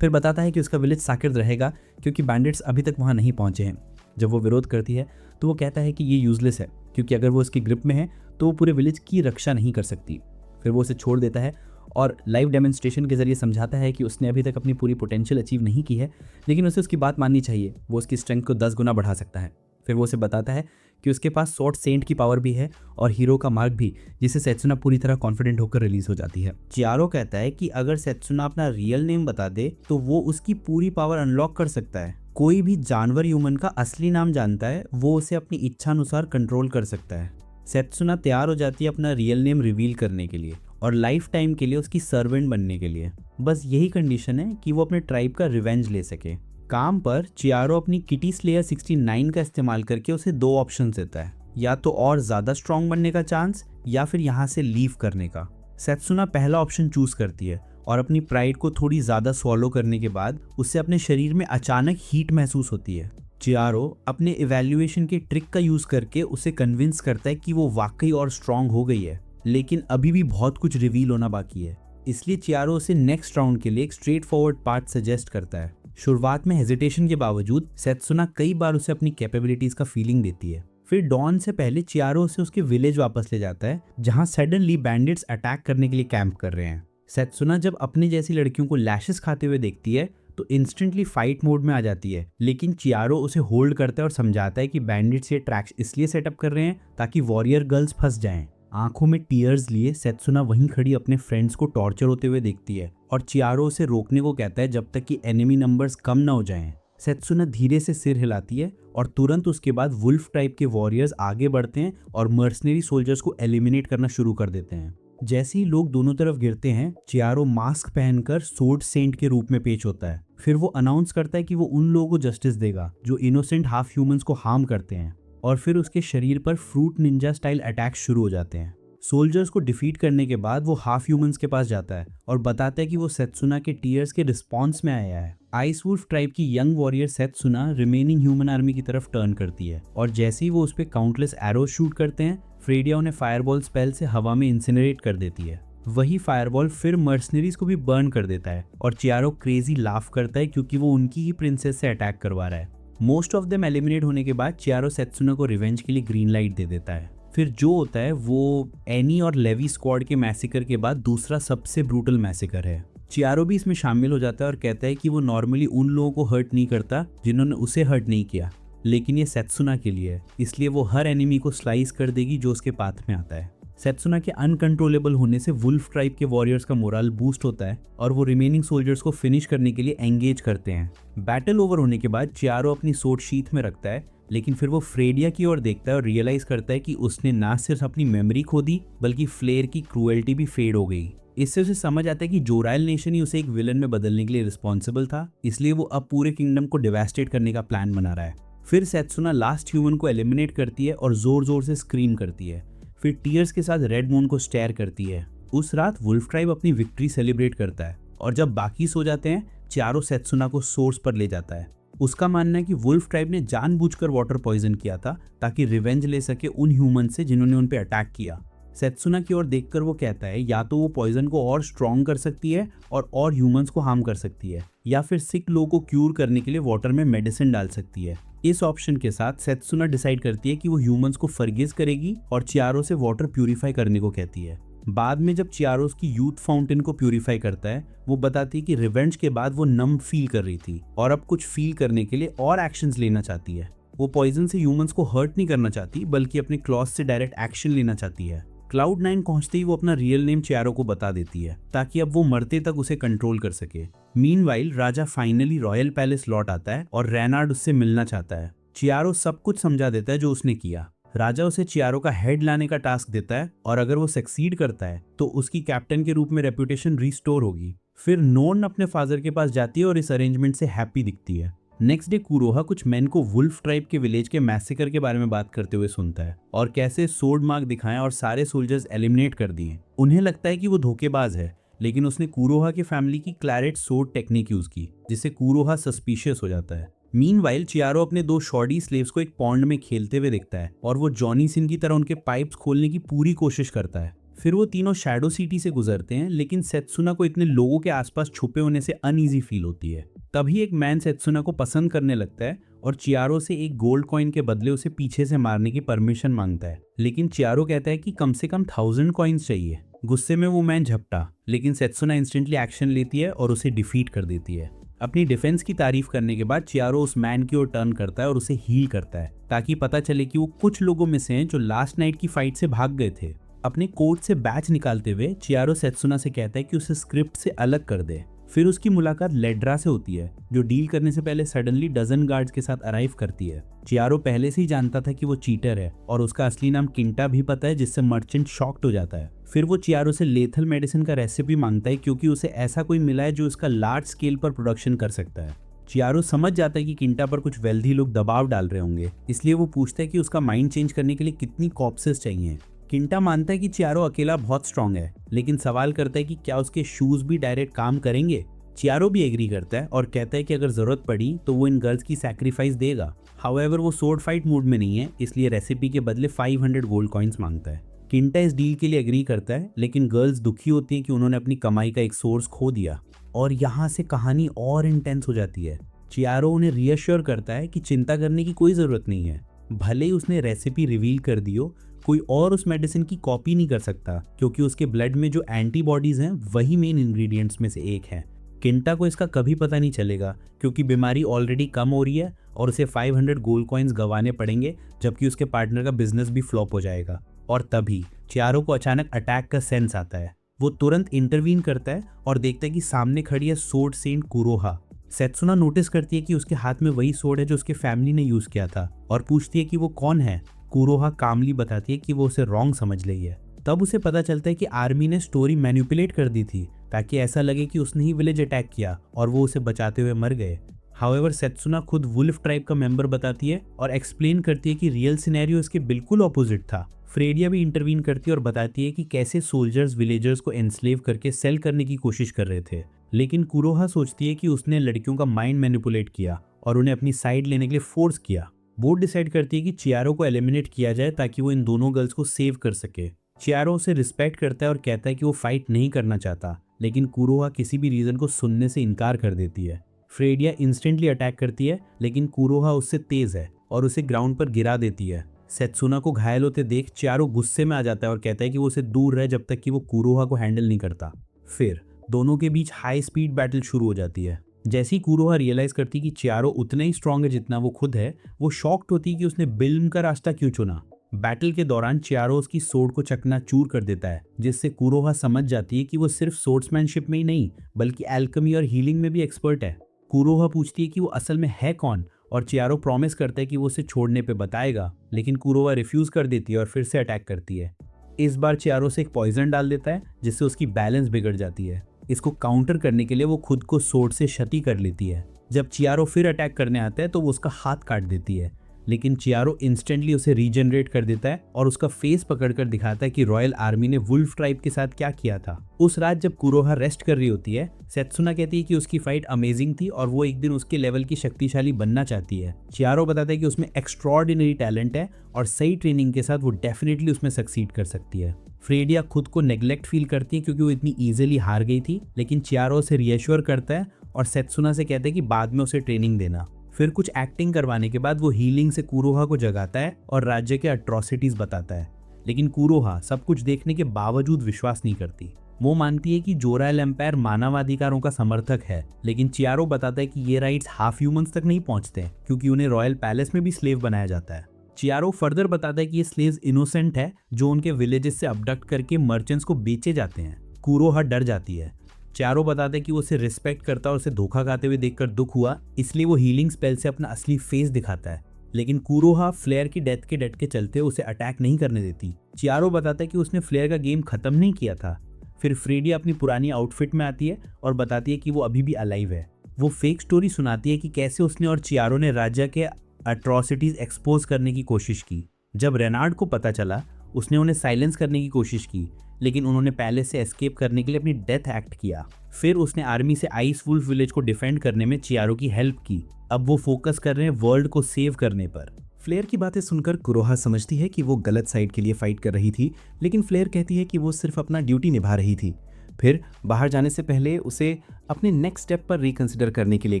फिर बताता है कि उसका विलेज साकिर्द रहेगा क्योंकि बैंडिट्स अभी तक वहाँ नहीं पहुँचे हैं। जब वो विरोध करती है तो वो कहता है कि ये यूजलेस है क्योंकि अगर वो उसकी ग्रिप में है तो वो पूरे विलेज की रक्षा नहीं कर सकती। फिर वो उसे छोड़ देता है और लाइव डेमोन्स्ट्रेशन के जरिए समझाता है कि उसने अभी तक अपनी पूरी पोटेंशियल अचीव नहीं की है, लेकिन उसे उसकी बात माननी चाहिए। वो उसकी स्ट्रेंथ को 10 गुना बढ़ा सकता है। फिर वो उसे बताता है कि उसके पास सॉर्ड सेंट की पावर भी है और हीरो का मार्क भी, जिससे सेत्सुना पूरी तरह कॉन्फिडेंट होकर रिलीज हो जाती है। चियारो कहता है कि अगर सेत्सुना अपना रियल नेम बता दे तो वो उसकी पूरी पावर अनलॉक कर सकता है। कोई भी जानवर ह्यूमन का असली नाम जानता है, वो उसे अपनी इच्छा अनुसार कंट्रोल कर सकता है। सेत्सुना तैयार हो जाती है अपना रियल नेम रिवील करने के लिए और लाइफ टाइम के लिए उसकी सर्वेंट बनने के लिए। बस यही कंडीशन है कि वो अपने ट्राइब का रिवेंज ले सके। काम पर चियारो अपनी किटी स्लेयर 69 का इस्तेमाल करके उसे 2 ऑप्शन देता है, या तो और ज़्यादा स्ट्रॉन्ग बनने का चांस या फिर यहाँ से लीव करने का। सेत्सुना पहला ऑप्शन चूज करती है और अपनी प्राइड को थोड़ी ज़्यादा स्वॉलो करने के बाद उससे अपने शरीर में अचानक हीट महसूस होती है। चियारो अपने इवैल्यूएशन के ट्रिक का यूज़ करके उसे कन्विंस करता है कि वो वाकई और स्ट्रॉन्ग हो गई है, लेकिन अभी भी बहुत कुछ रिवील होना बाकी है। इसलिए चियारो उसे नेक्स्ट राउंड के लिए एक स्ट्रेट फॉरवर्ड पाथ सजेस्ट करता है। शुरुआत में हेजिटेशन के बावजूद सेत्सुना कई बार उसे अपनी कैपेबिलिटीज का फीलिंग देती है। फिर डॉन से पहले चियारो उसे उसके विलेज वापस ले जाता है, जहां सडनली बैंडिट्स अटैक करने के लिए कैंप कर रहे हैं। सेत्सुना जब अपनी जैसी लड़कियों को लैशेस खाते हुए देखती है तो इंस्टेंटली फाइट मोड में आ जाती है, लेकिन चियारो उसे होल्ड करता है और समझाता है कि बैंडिट्स ये ट्रैक्स इसलिए सेटअप कर रहे हैं ताकि वॉरियर गर्ल्स फंस जाएं। आंखों में टीयर्स लिए सेत्सुना वहीं खड़ी अपने फ्रेंड्स को टॉर्चर होते हुए देखती है और चियारो उसे रोकने को कहता है जब तक कि एनिमी नंबर्स कम ना हो जाएं। सेत्सुना धीरे से सिर हिलाती है और तुरंत उसके बाद वुल्फ टाइप के वॉरियर्स आगे बढ़ते हैं और मर्सनरी सोल्जर्स को एलिमिनेट करना शुरू कर देते हैं। जैसे ही लोग दोनों तरफ गिरते हैं, चियारो मास्क पहनकर सोर्ड सेंट के रूप में पेश होता है। फिर वो अनाउंस करता है कि वो उन लोगों को जस्टिस देगा जो इनोसेंट हाफ ह्यूमंस को हार्म करते हैं, और फिर उसके शरीर पर फ्रूट निंजा स्टाइल अटैक शुरू हो जाते हैं। सोल्जर्स को डिफीट करने के बाद वो हाफ ह्यूमंस के पास जाता है और बताता है कि वो सेत्सुना के टीयर्स के रिस्पॉन्स में आया है। आइस वुल्फ ट्राइब की young warrior Setsuna remaining human army की तरफ टर्न करती है और जैसे ही वो उस पर काउंटलेस एरोज शूट करते हैं, फ्रेडिया उन्हें फायरबॉल स्पेल से हवा में इंसिनरेट कर देती है। वही फायरबॉल फिर मर्सनरीज को भी बर्न कर देता है और चियारो क्रेजी लाफ करता है क्योंकि वो उनकी ही प्रिंसेस से अटैक करवा रहा है। मोस्ट ऑफ देम एलिमिनेट होने के बाद चियारो सेत्सुना को रिवेंज के लिए ग्रीन लाइट दे देता है। फिर जो होता है वो एनी और लेवी स्क्वाड के मैसेकर के बाद दूसरा सबसे ब्रूटल मैसेकर है। चियारो भी इसमें शामिल हो जाता है और कहता है कि वो नॉर्मली उन लोगों को हर्ट नहीं करता जिन्होंने उसे हर्ट नहीं किया, लेकिन ये सेत्सुना के लिए है, इसलिए वो हर एनिमी को स्लाइस कर देगी जो उसके पाथ में आता है। सेत्सुना के अनकंट्रोलेबल होने से वुल्फ ट्राइब के वॉरियर्स का मोरल बूस्ट होता है और वो रिमेनिंग सोल्जर्स को फिनिश करने के लिए एंगेज करते हैं। बैटल ओवर होने के बाद चियारो अपनी सोर्ड शीथ में रखता है, लेकिन फिर वो फ्रेडिया की ओर देखता है और रियलाइज करता है कि उसने ना सिर्फ अपनी मेमोरी खो दी बल्कि फ्लेयर की क्रूएल्टी भी फेड हो गई। इससे उसे समझ आता है कि जोराइल नेशन ही उसे एक विलन में बदलने के लिए रिस्पॉन्सिबल था, इसलिए वो अब पूरे किंगडम को डिवास्टेट करने का प्लान बना रहा है। फिर सेत्सुना लास्ट ह्यूमन को एलिमिनेट करती है और जोर जोर से स्क्रीम करती है। फिर टीयर्स के साथ रेड मून को स्टेयर करती है। उस रात वुल्फ ट्राइब अपनी विक्ट्री सेलिब्रेट करता है और जब बाकी सो जाते हैं, चियारो सेत्सुना को सोर्स पर ले जाता है। उसका मानना है कि वुल्फ ट्राइब ने जानबूझकर वाटर पॉइजन किया था ताकि रिवेंज ले सके उन ह्यूमन से जिन्होंने उन पे अटैक किया। सेत्सुना की ओर देखकर वो कहता है या तो वो पॉइजन को और स्ट्रॉन्ग कर सकती है और ह्यूमंस को हार्म कर सकती है, या फिर सिक लोगों को क्यूर करने के लिए वाटर में मेडिसिन डाल सकती है। इस ऑप्शन के साथ सेत्सुना डिसाइड करती है कि वो ह्यूमंस को फॉरगिव करेगी और चियारो से वाटर प्यूरिफाई करने को कहती है। बाद में जब चियारो की यूथ फाउंटेन को प्यूरिफाई करता है, वो बताती है कि रिवेंज के बाद वो नम फील कर रही थी और अब कुछ फील करने के लिए और एक्शंस लेना चाहती है। वो पॉइजन से ह्यूमंस को हर्ट नहीं करना चाहती बल्कि अपने क्लॉज से डायरेक्ट एक्शन लेना चाहती है। क्लाउड 9 पहुंचते ही वो अपना रियल नेम चियारो को बता देती है ताकि अब वो मरते तक उसे कंट्रोल कर सके। मीनवाइल राजा फाइनली रॉयल पैलेस लौट आता है और रेनार्ड उससे मिलना चाहता है। चियारो सब कुछ समझा देता है जो उसने किया। राजा उसे चियारो का हेड लाने का टास्क देता है और अगर वो सक्सीड करता है तो उसकी कैप्टन के रूप में रेपुटेशन रिस्टोर होगी। फिर नोन अपने फादर के पास जाती है और इस अरेंजमेंट से हैप्पी दिखती है। नेक्स्ट डे कुरोहा कुछ मैन को वुल्फ ट्राइब के विलेज के मैसेकर के बारे में बात करते हुए सुनता है और कैसे सोर्ड मार्क दिखाएं और सारे सोल्जर्स एलिमिनेट कर दिए। उन्हें लगता है कि वो धोखेबाज है, लेकिन उसने कुरोहा की फैमिली की क्लैरेट सोर्ड टेक्निक यूज की, जिससे कुरोहा सस्पिशियस हो जाता है। मीनवाइल चियारो अपने 2 शॉर्डी स्लेव्स को एक पॉन्ड में खेलते हुए देखता है और वो जॉनी सिन की तरह उनके पाइप्स खोलने की पूरी कोशिश करता है। फिर वो तीनों शैडो सिटी से गुजरते हैं, लेकिन सेत्सुना को इतने लोगों के आसपास छुपे होने से अनईजी फील होती है। तभी एक मैन सेत्सुना को पसंद करने लगता है और चियारो से एक गोल्ड कॉइन के बदले उसे पीछे से मारने की परमिशन मांगता है, लेकिन चियारो कहता है कि कम से कम 1000 कॉइन्स चाहिए। गुस्से में वो मैन झपटा, लेकिन सेत्सुना इंस्टेंटली एक्शन लेती है और उसे डिफीट कर देती है। अपनी डिफेंस की तारीफ करने के बाद चियारो उस मैन की ओर टर्न करता है और उसे हील करता है ताकि पता चले कि वो कुछ लोगों में से हैं जो लास्ट नाइट की फाइट से भाग गए थे। अपने कोट से बैच निकालते हुए चियारो सेत्सुना से कहता है कि उसे स्क्रिप्ट से अलग कर दे। फिर उसकी मुलाकात लेड्रा से होती है, जो डील करने से पहले सडनली डजन गार्ड्स के साथ अराइव करती है। चियारो पहले से ही जानता था कि वो चीटर है और उसका असली नाम किंटा भी पता है, जिससे मर्चेंट शॉक्ड हो जाता है। फिर वो चियारो से लेथल मेडिसिन का रेसिपी मांगता है क्योंकि उसे ऐसा कोई मिला है जो उसका लार्ज स्केल पर प्रोडक्शन कर सकता है। चियारो समझ जाता है कि किंटा पर कुछ वेल्दी लोग दबाव डाल रहे होंगे, इसलिए वो पूछता है कि उसका माइंड चेंज करने के लिए कितनी कॉप्सेस चाहिए। किंटा मानता है कि चियारो अकेला बहुत स्ट्रांग है, लेकिन सवाल करता है कि क्या उसके शूज भी डायरेक्ट काम करेंगे। चियारो भी एग्री करता है और कहता है कि अगर जरूरत पड़ी तो वो इन गर्ल्स की सैक्रिफाइस देगा। हाउएवर वो सोर्ड फाइट मूड में नहीं है, इसलिए रेसिपी के बदले 500 गोल्ड कॉइन्स मांगता है। किंटा इस डील के लिए एग्री करता है, लेकिन गर्ल्स दुखी होती हैं कि उन्होंने अपनी कमाई का एक सोर्स खो दिया। और यहाँ से कहानी और इंटेंस हो जाती है। चियारो उन्हें रीअश्योर करता है कि चिंता करने की कोई ज़रूरत नहीं है। भले ही उसने रेसिपी रिवील कर दी हो, कोई और उस मेडिसिन की कॉपी नहीं कर सकता, क्योंकि उसके ब्लड में जो एंटीबॉडीज़ हैं वही मेन इंग्रेडिएंट्स में से एक है। किंटा को इसका कभी पता नहीं चलेगा, क्योंकि बीमारी ऑलरेडी कम हो रही है और उसे 500 गोल्ड कॉइन्स गंवाने पड़ेंगे, जबकि उसके पार्टनर का बिजनेस भी फ्लॉप हो जाएगा। और तभी चियारो को अचानक अटैक का सेंस आता है। वो तुरंत इंटरवीन करता है और देखता है कि सामने खड़ी है सोर्ड सेंट कुरोहा। सेत्सुना नोटिस करती है कि उसके हाथ में वही सोर्ड है जो उसके फैमिली ने यूज किया था और पूछती है कि वो कौन है। कुरोहा कामली बताती है कि वो उसे रॉन्ग समझ रही है। तब उसे पता चलता है कि आर्मी ने स्टोरी मैनिपुलेट कर दी थी ताकि ऐसा लगे कि उसने ही विलेज अटैक किया और वो उसे बचाते हुए मर गए। हाउएवर सेत्सुना खुद वुल्फ ट्राइब का मेंबर बताती है और एक्सप्लेन करती है कि रियल सिनेरियो इसके बिल्कुल ऑपोजिट था। फ्रेडिया भी इंटरवीन करती है और बताती है कि कैसे सोल्जर्स विलेजर्स को एनस्लेव करके सेल करने की कोशिश कर रहे थे, लेकिन कुरोहा सोचती है कि उसने लड़कियों का माइंड मैनिपुलेट किया और उन्हें अपनी साइड लेने के लिए फोर्स किया। बोर्ड डिसाइड करती है कि चियारो को एलिमिनेट किया जाए ताकि वो इन दोनों गर्ल्स को सेव कर सके। चियारो उसे रिस्पेक्ट करता है और कहता है कि वो फाइट नहीं करना चाहता, लेकिन कुरोहा किसी भी रीजन को सुनने से इनकार कर देती है। फ्रेडिया इंस्टेंटली अटैक करती है, लेकिन कुरोहा उससे तेज है और उसे ग्राउंड पर गिरा देती है। सेत्सुना को घायल होते देख चियारो गुस्से में आ जाता है और कहता है कि वो उसे दूर रहे जब तक कि वो कुरोहा को हैंडल नहीं करता। फिर दोनों के बीच हाई स्पीड बैटल शुरू हो जाती है। जैसे ही कुरोहा रियलाइज करती कि चियारो उतना ही स्ट्रांग है जितना वो खुद है, वो शॉक्ड होती है कि उसने बिल्म का रास्ता क्यों चुना। बैटल के दौरान चियारो उसकी सोर्ड को चकनाचूर कर देता है, जिससे कुरोहा समझ जाती है कि वो सिर्फ सोर्ड्समैनशिप में ही नहीं बल्कि एल्केमी और हीलिंग में भी एक्सपर्ट है। कुरोहा पूछती है कि वो असल में है कौन और चियारो प्रॉमिस करता है कि वो उसे छोड़ने पे बताएगा, लेकिन कुरोहा रिफ्यूज कर देती है और फिर से अटैक करती है। इस बार चियारो से एक पॉइजन डाल देता है, जिससे उसकी बैलेंस बिगड़ जाती है। इसको काउंटर करने के लिए वो खुद को सोर्ड से क्षति कर लेती है। जब चियारो फिर अटैक करने आता है तो वो उसका हाथ काट देती है, लेकिन चियारो इंस्टेंटली उसे रीजनरेट कर देता है और उसका फेस पकड़कर दिखाता है कि रॉयल आर्मी ने वुल्फ ट्राइब के साथ क्या किया था। उस रात जब कुरोहा रेस्ट कर रही होती है, सेत्सुना कहती है कि उसकी फाइट अमेजिंग थी और वो एक दिन उसके लेवल की शक्तिशाली बनना चाहती है। चियारो बताता है कि उसमें एक्स्ट्रॉर्डिनरी टैलेंट है और सही ट्रेनिंग के साथ वो डेफिनेटली उसमें सक्सीड कर सकती है। फ्रेडिया खुद को नेग्लेक्ट फील करती है क्योंकि वो इतनी ईजिली हार गई थी, लेकिन चियारो उसे रीएश्योर करता है और सेत्सुना से कहता है कि बाद में उसे ट्रेनिंग देना। फिर कुछ एक्टिंग करवाने के बाद वो हीलिंग से कुरोहा को जगाता है और राज्य के अट्रॉसिटीज बताता है, लेकिन कुरोहा सब कुछ देखने के बावजूद विश्वास नहीं करती। वो मानती है कि जोराएल एम्पायर मानवाधिकारों का समर्थक है, लेकिन चियारो बताता है कि ये राइट्स हाफ ह्यूमंस तक नहीं पहुंचते क्योंकि उन्हें रॉयल पैलेस में भी स्लेव बनाया जाता है। चियारो फर्दर बताता है कि ये स्लेव्स इनोसेंट है जो उनके विलेजेस से अबडक्ट करके मर्चेंट्स को बेचे जाते हैं। कुरोहा डर जाती है। चियारो बताते हैं कि वो उसे रिस्पेक्ट करता और उसे धोखा खाते हुए देखकर दुख हुआ, इसलिए वो हीलिंग स्पेल से अपना असली फेस दिखाता है, लेकिन कुरोहा फ्लेयर की डेथ के डट के चलते उसे अटैक नहीं करने देती। चियारो बताता है कि उसने फ्लेयर का गेम खत्म नहीं किया था। फिर फ्रेडिया अपनी पुरानी आउटफिट में आती है और बताती है कि वो अभी भी अलाइव है। वो फेक स्टोरी सुनाती है कि कैसे उसने और चियारो ने राज्य के अट्रॉसिटीज एक्सपोज करने की कोशिश की। जब रेनार्ड को पता चला, उसने उन्हें साइलेंस करने की कोशिश की, लेकिन उन्होंने पैलेस से एस्केप करने के लिए अपनी डेथ एक्ट किया। फिर उसने आर्मी से आइस वुल्फ विलेज को डिफेंड करने में चियारो की हेल्प की। अब वो फोकस कर रहे हैं वर्ल्ड को सेव करने पर। फ्लेयर की बातें सुनकर कुरोहा समझती है कि वो गलत साइड के लिए फाइट कर रही थी, लेकिन फ्लेयर कहती है कि वो सिर्फ अपना ड्यूटी निभा रही थी। फिर बाहर जाने से पहले उसे अपने नेक्स्ट स्टेप पर रिकंसिडर करने के लिए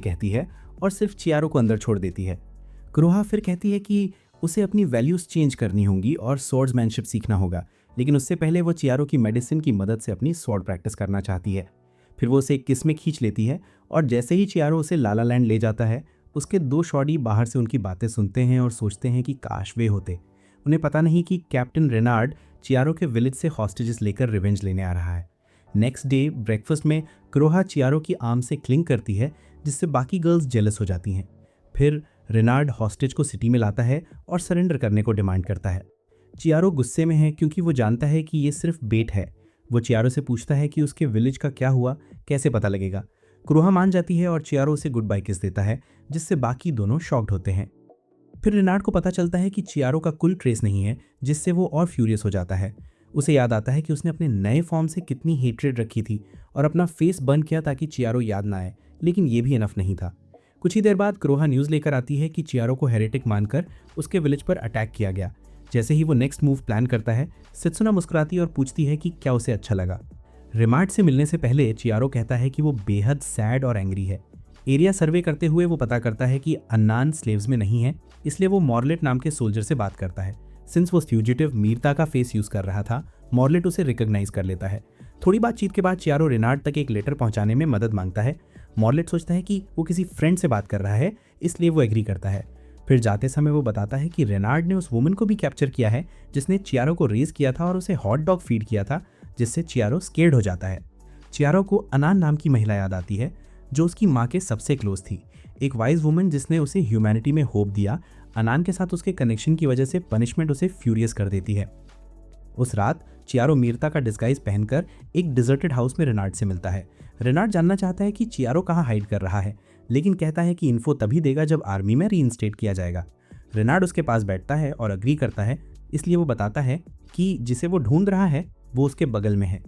कहती है और सिर्फ चियारो को अंदर छोड़ देती है। कुरोहा फिर कहती है कि उसे अपनी वैल्यूज़ चेंज करनी होंगी और स्वॉर्ड्समैनशिप सीखना होगा, लेकिन उससे पहले वो चियारो की मेडिसिन की मदद से अपनी स्वॉर्ड प्रैक्टिस करना चाहती है। फिर वो उसे एक किस में खींच लेती है और जैसे ही चियारो उसे लाला लैंड ले जाता है, उसके दो शॉडी बाहर से उनकी बातें सुनते हैं और सोचते हैं कि काश वे होते। उन्हें पता नहीं कि कैप्टन रेनार्ड चियारो के विलेज से हॉस्टेजेस लेकर रिवेंज लेने आ रहा है। नेक्स्ट डे ब्रेकफास्ट में कुरोहा चियारो की आर्म से क्लिंग करती है, जिससे बाकी गर्ल्स जेलस हो जाती हैं। फिर रेनार्ड हॉस्टेज को सिटी में लाता है और सरेंडर करने को डिमांड करता है। चियारो गुस्से में है क्योंकि वो जानता है कि ये सिर्फ बेट है। वो चियारो से पूछता है कि उसके विलेज का क्या हुआ, कैसे पता लगेगा। कुरोहा मान जाती है और चियारो उसे गुड बाय किस देता है, जिससे बाकी दोनों शॉक्ड होते हैं। फिर रेनार्ड को पता चलता है कि चियारो का कुल ट्रेस नहीं है, जिससे वो और फ्यूरियस हो जाता है। उसे याद आता है कि उसने अपने नए फॉर्म से कितनी हेट्रेड रखी थी और अपना फेस बर्न किया ताकि चियारो याद ना आए, लेकिन ये भी इनफ नहीं था। कुछ ही देर बाद कुरोहा न्यूज़ लेकर आती है कि चियारो को हेरेटिक मानकर उसके विलेज पर अटैक किया गया। जैसे ही वो नेक्स्ट मूव प्लान करता है, सेत्सुना मुस्कुराती है और पूछती है कि क्या उसे अच्छा लगा। रेमार्ड से मिलने से पहले चियारो कहता है कि वो बेहद सैड और एंग्री है। एरिया सर्वे करते हुए वो पता करता है कि अन्नान स्लेव्स में नहीं है, इसलिए वो मॉर्लेट नाम के सोल्जर से बात करता है। सिंस वो फ्यूजिटिव मीरता का फेस यूज कर रहा था, मॉर्लेट उसे रिकॉग्नाइज कर लेता है। थोड़ी बातचीत के बाद चियारो रेनार्ड तक एक लेटर पहुंचाने में मदद मांगता है। मॉर्लेट सोचता है कि वो किसी फ्रेंड से बात कर रहा है, इसलिए वो एग्री करता है। फिर जाते समय वो बताता है कि रेनार्ड ने उस वुमन को भी कैप्चर किया है जिसने चियारो को रेज किया था और उसे हॉट डॉग फीड किया था, जिससे चियारो स्केर्ड हो जाता है। चियारो को अनान नाम की महिला याद आती है जो उसकी माँ के सबसे क्लोज थी, एक वाइज वुमन जिसने उसे ह्यूमैनिटी में होप दिया। अनान के साथ उसके कनेक्शन की वजह से पनिशमेंट उसे फ्यूरियस कर देती है। उस रात चियारो मीरता का डिस्गाइज पहनकर एक डिजर्टेड हाउस में रेनार्ड से मिलता है। रेनार्ड जानना चाहता है कि चियारो कहाँ हाइड कर रहा है, लेकिन कहता है कि इन्फो तभी देगा जब आर्मी में रीइंस्टेट किया जाएगा। रेनार्ड उसके पास बैठता है और अग्री करता है, इसलिए वो बताता है कि जिसे वो ढूंढ रहा है वो उसके बगल में है।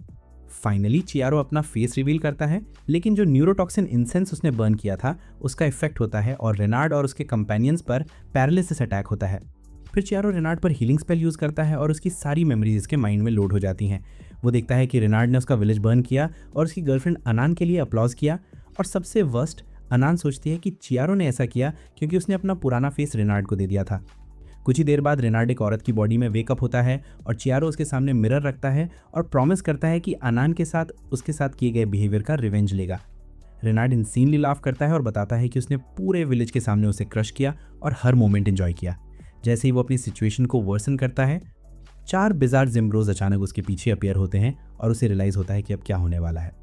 फाइनली चियारो अपना फेस रिवील करता है, लेकिन जो न्यूरोटॉक्सिन इंसेंस उसने बर्न किया था उसका इफेक्ट होता है और रेनार्ड और उसके कंपेनियंस पर पैरालिसिस अटैक होता है। फिर चियारो रेनार्ड पर हीलिंग स्पेल यूज़ करता है और उसकी सारी मेमोरीज इसके माइंड में लोड हो जाती हैं। वो देखता है कि रेनार्ड ने उसका विलेज बर्न किया और उसकी गर्लफ्रेंड अनान के लिए अपलॉज किया, और सबसे वर्स्ट अनान सोचती है कि चियारो ने ऐसा किया क्योंकि उसने अपना पुराना फेस रेनार्ड को दे दिया था। कुछ ही देर बाद रेनार्ड एक औरत की बॉडी में वेकअप होता है और चियारो उसके सामने मिरर रखता है और प्रॉमिस करता है कि अनान के साथ उसके साथ किए गए बिहेवियर का रिवेंज लेगा। रेनार्ड इंसीनली लाफ करता है और बताता है कि उसने पूरे विलेज के सामने उसे क्रश किया और हर मोमेंट एंजॉय किया। जैसे ही वो अपनी सिचुएशन को वर्सन करता है, 4 बिजार जिम्ब्रोज अचानक उसके पीछे अपीयर होते हैं और उसे रियलाइज होता है कि अब क्या होने वाला है।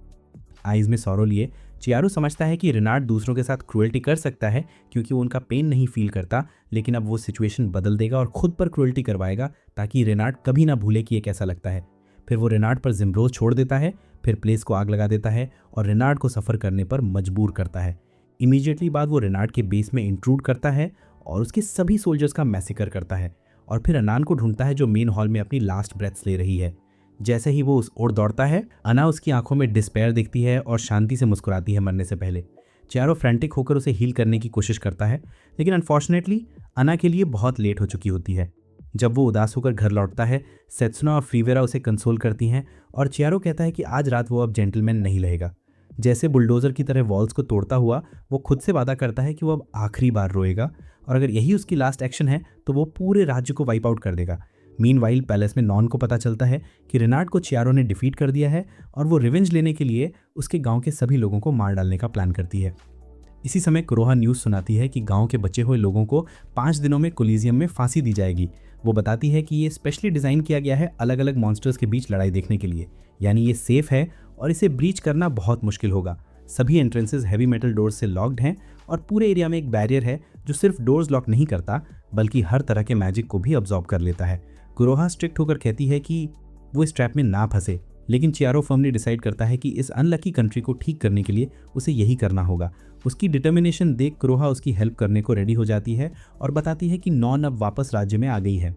आइज में सौरो लिए चियारो समझता है कि रेनार्ड दूसरों के साथ क्रूएल्टी कर सकता है क्योंकि वो उनका पेन नहीं फील करता, लेकिन अब वो सिचुएशन बदल देगा और खुद पर क्रूएल्टी करवाएगा ताकि रेनार्ड कभी ना भूले कि ये कैसा लगता है। फिर वो रेनार्ड पर जिम्ब्रोज छोड़ देता है, फिर प्लेस को आग लगा देता है और रेनार्ड को सफ़र करने पर मजबूर करता है। इमीडिएटली बाद वो रेनार्ड के बेस में इंट्रूड करता है और उसके सभी सोल्जर्स का मैसेकर करता है, और फिर अनान को ढूंढता है जो मेन हॉल में अपनी लास्ट ब्रेथ्स ले रही है। जैसे ही वो उस ओर दौड़ता है, अना उसकी आंखों में डिस्पेयर दिखती है और शांति से मुस्कुराती है मरने से पहले। चियारो फ्रैंटिक होकर उसे हील करने की कोशिश करता है, लेकिन अनफॉर्चुनेटली अना के लिए बहुत लेट हो चुकी होती है। जब वो उदास होकर घर लौटता है, सेत्सुना और फ्रीवेरा उसे कंसोल करती हैं और चियारो कहता है कि आज रात वो अब जेंटलमैन नहीं रहेगा। जैसे बुलडोजर की तरह वॉल्स को तोड़ता हुआ वो खुद से वादा करता है कि वो अब आखिरी बार रोएगा, और अगर यही उसकी लास्ट एक्शन है तो वो पूरे राज्य को वाइप आउट कर देगा। मीनवाइल पैलेस में नॉन को पता चलता है कि रेनार्ड को चियारो ने डिफीट कर दिया है और वो रिवेंज लेने के लिए उसके गांव के सभी लोगों को मार डालने का प्लान करती है। इसी समय कुरोहा न्यूज़ सुनाती है कि गांव के बचे हुए लोगों को 5 दिनों में कोलिजियम में फांसी दी जाएगी। वो बताती है कि ये स्पेशली डिज़ाइन किया गया है अलग अलग मॉन्स्टर्स के बीच लड़ाई देखने के लिए, यानी ये सेफ है और इसे ब्रीच करना बहुत मुश्किल होगा। सभी एंट्रेंसेस हैवी मेटल डोर्स से लॉक्ड हैं और पूरे एरिया में एक बैरियर है जो सिर्फ डोर्स लॉक नहीं करता बल्कि हर तरह के मैजिक को भी अब्जॉर्ब कर लेता है। कुरोहा स्ट्रिक्ट होकर कहती है कि वो इस ट्रैप में ना फंसे, लेकिन चियारो फर्मली डिसाइड करता है कि इस अनलकी कंट्री को ठीक करने के लिए उसे यही करना होगा। उसकी डिटर्मिनेशन देख कुरोहा उसकी हेल्प करने को रेडी हो जाती है और बताती है कि नॉन अब वापस राज्य में आ गई है।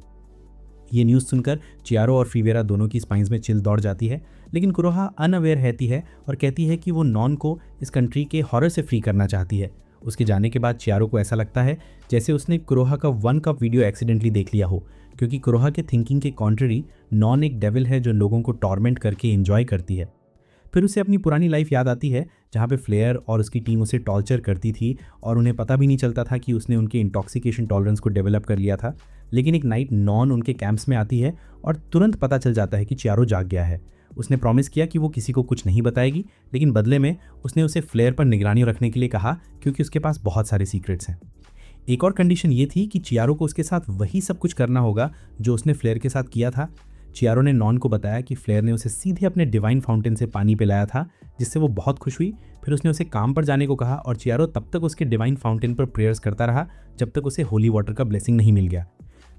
ये न्यूज़ सुनकर चियारो और फ्रीवेरा दोनों की स्पाइंस में चिल दौड़ जाती है, लेकिन कुरोहा अनअवेयर रहती है और कहती है कि वो नॉन को इस कंट्री के हॉरर से फ्री करना चाहती है। उसके जाने के बाद चियारो को ऐसा लगता है जैसे उसने कुरोहा का 1 कप वीडियो एक्सीडेंटली देख लिया हो, क्योंकि कुरोहा के थिंकिंग के कॉन्ट्ररी नॉन एक डेविल है जो लोगों को टॉर्मेंट करके एंजॉय करती है। फिर उसे अपनी पुरानी लाइफ याद आती है जहाँ पे फ्लेयर और उसकी टीम उसे टॉर्चर करती थी और उन्हें पता भी नहीं चलता था कि उसने उनके इंटॉक्सिकेशन टॉलरेंस को डेवलप कर लिया था। लेकिन एक नाइट नॉन उनके कैंप्स में आती है और तुरंत पता चल जाता है कि चियारो जाग गया है। उसने प्रॉमिस किया कि वो किसी को कुछ नहीं बताएगी, लेकिन बदले में उसने उसे फ्लेयर पर निगरानी रखने के लिए कहा क्योंकि उसके पास बहुत सारे सीक्रेट्स हैं। एक और कंडीशन ये थी कि चियारो को उसके साथ वही सब कुछ करना होगा जो उसने फ्लेयर के साथ किया था, चियारो ने नॉन को बताया कि फ्लेयर ने उसे सीधे अपने डिवाइन फाउंटेन से पानी पिलाया था, जिससे वो बहुत खुश हुई। फिर उसने उसे काम पर जाने को कहा और चियारो तब तक उसके डिवाइन फाउंटेन पर प्रेयर्स करता रहा जब तक उसे होली वाटर का ब्लेसिंग नहीं मिल गया।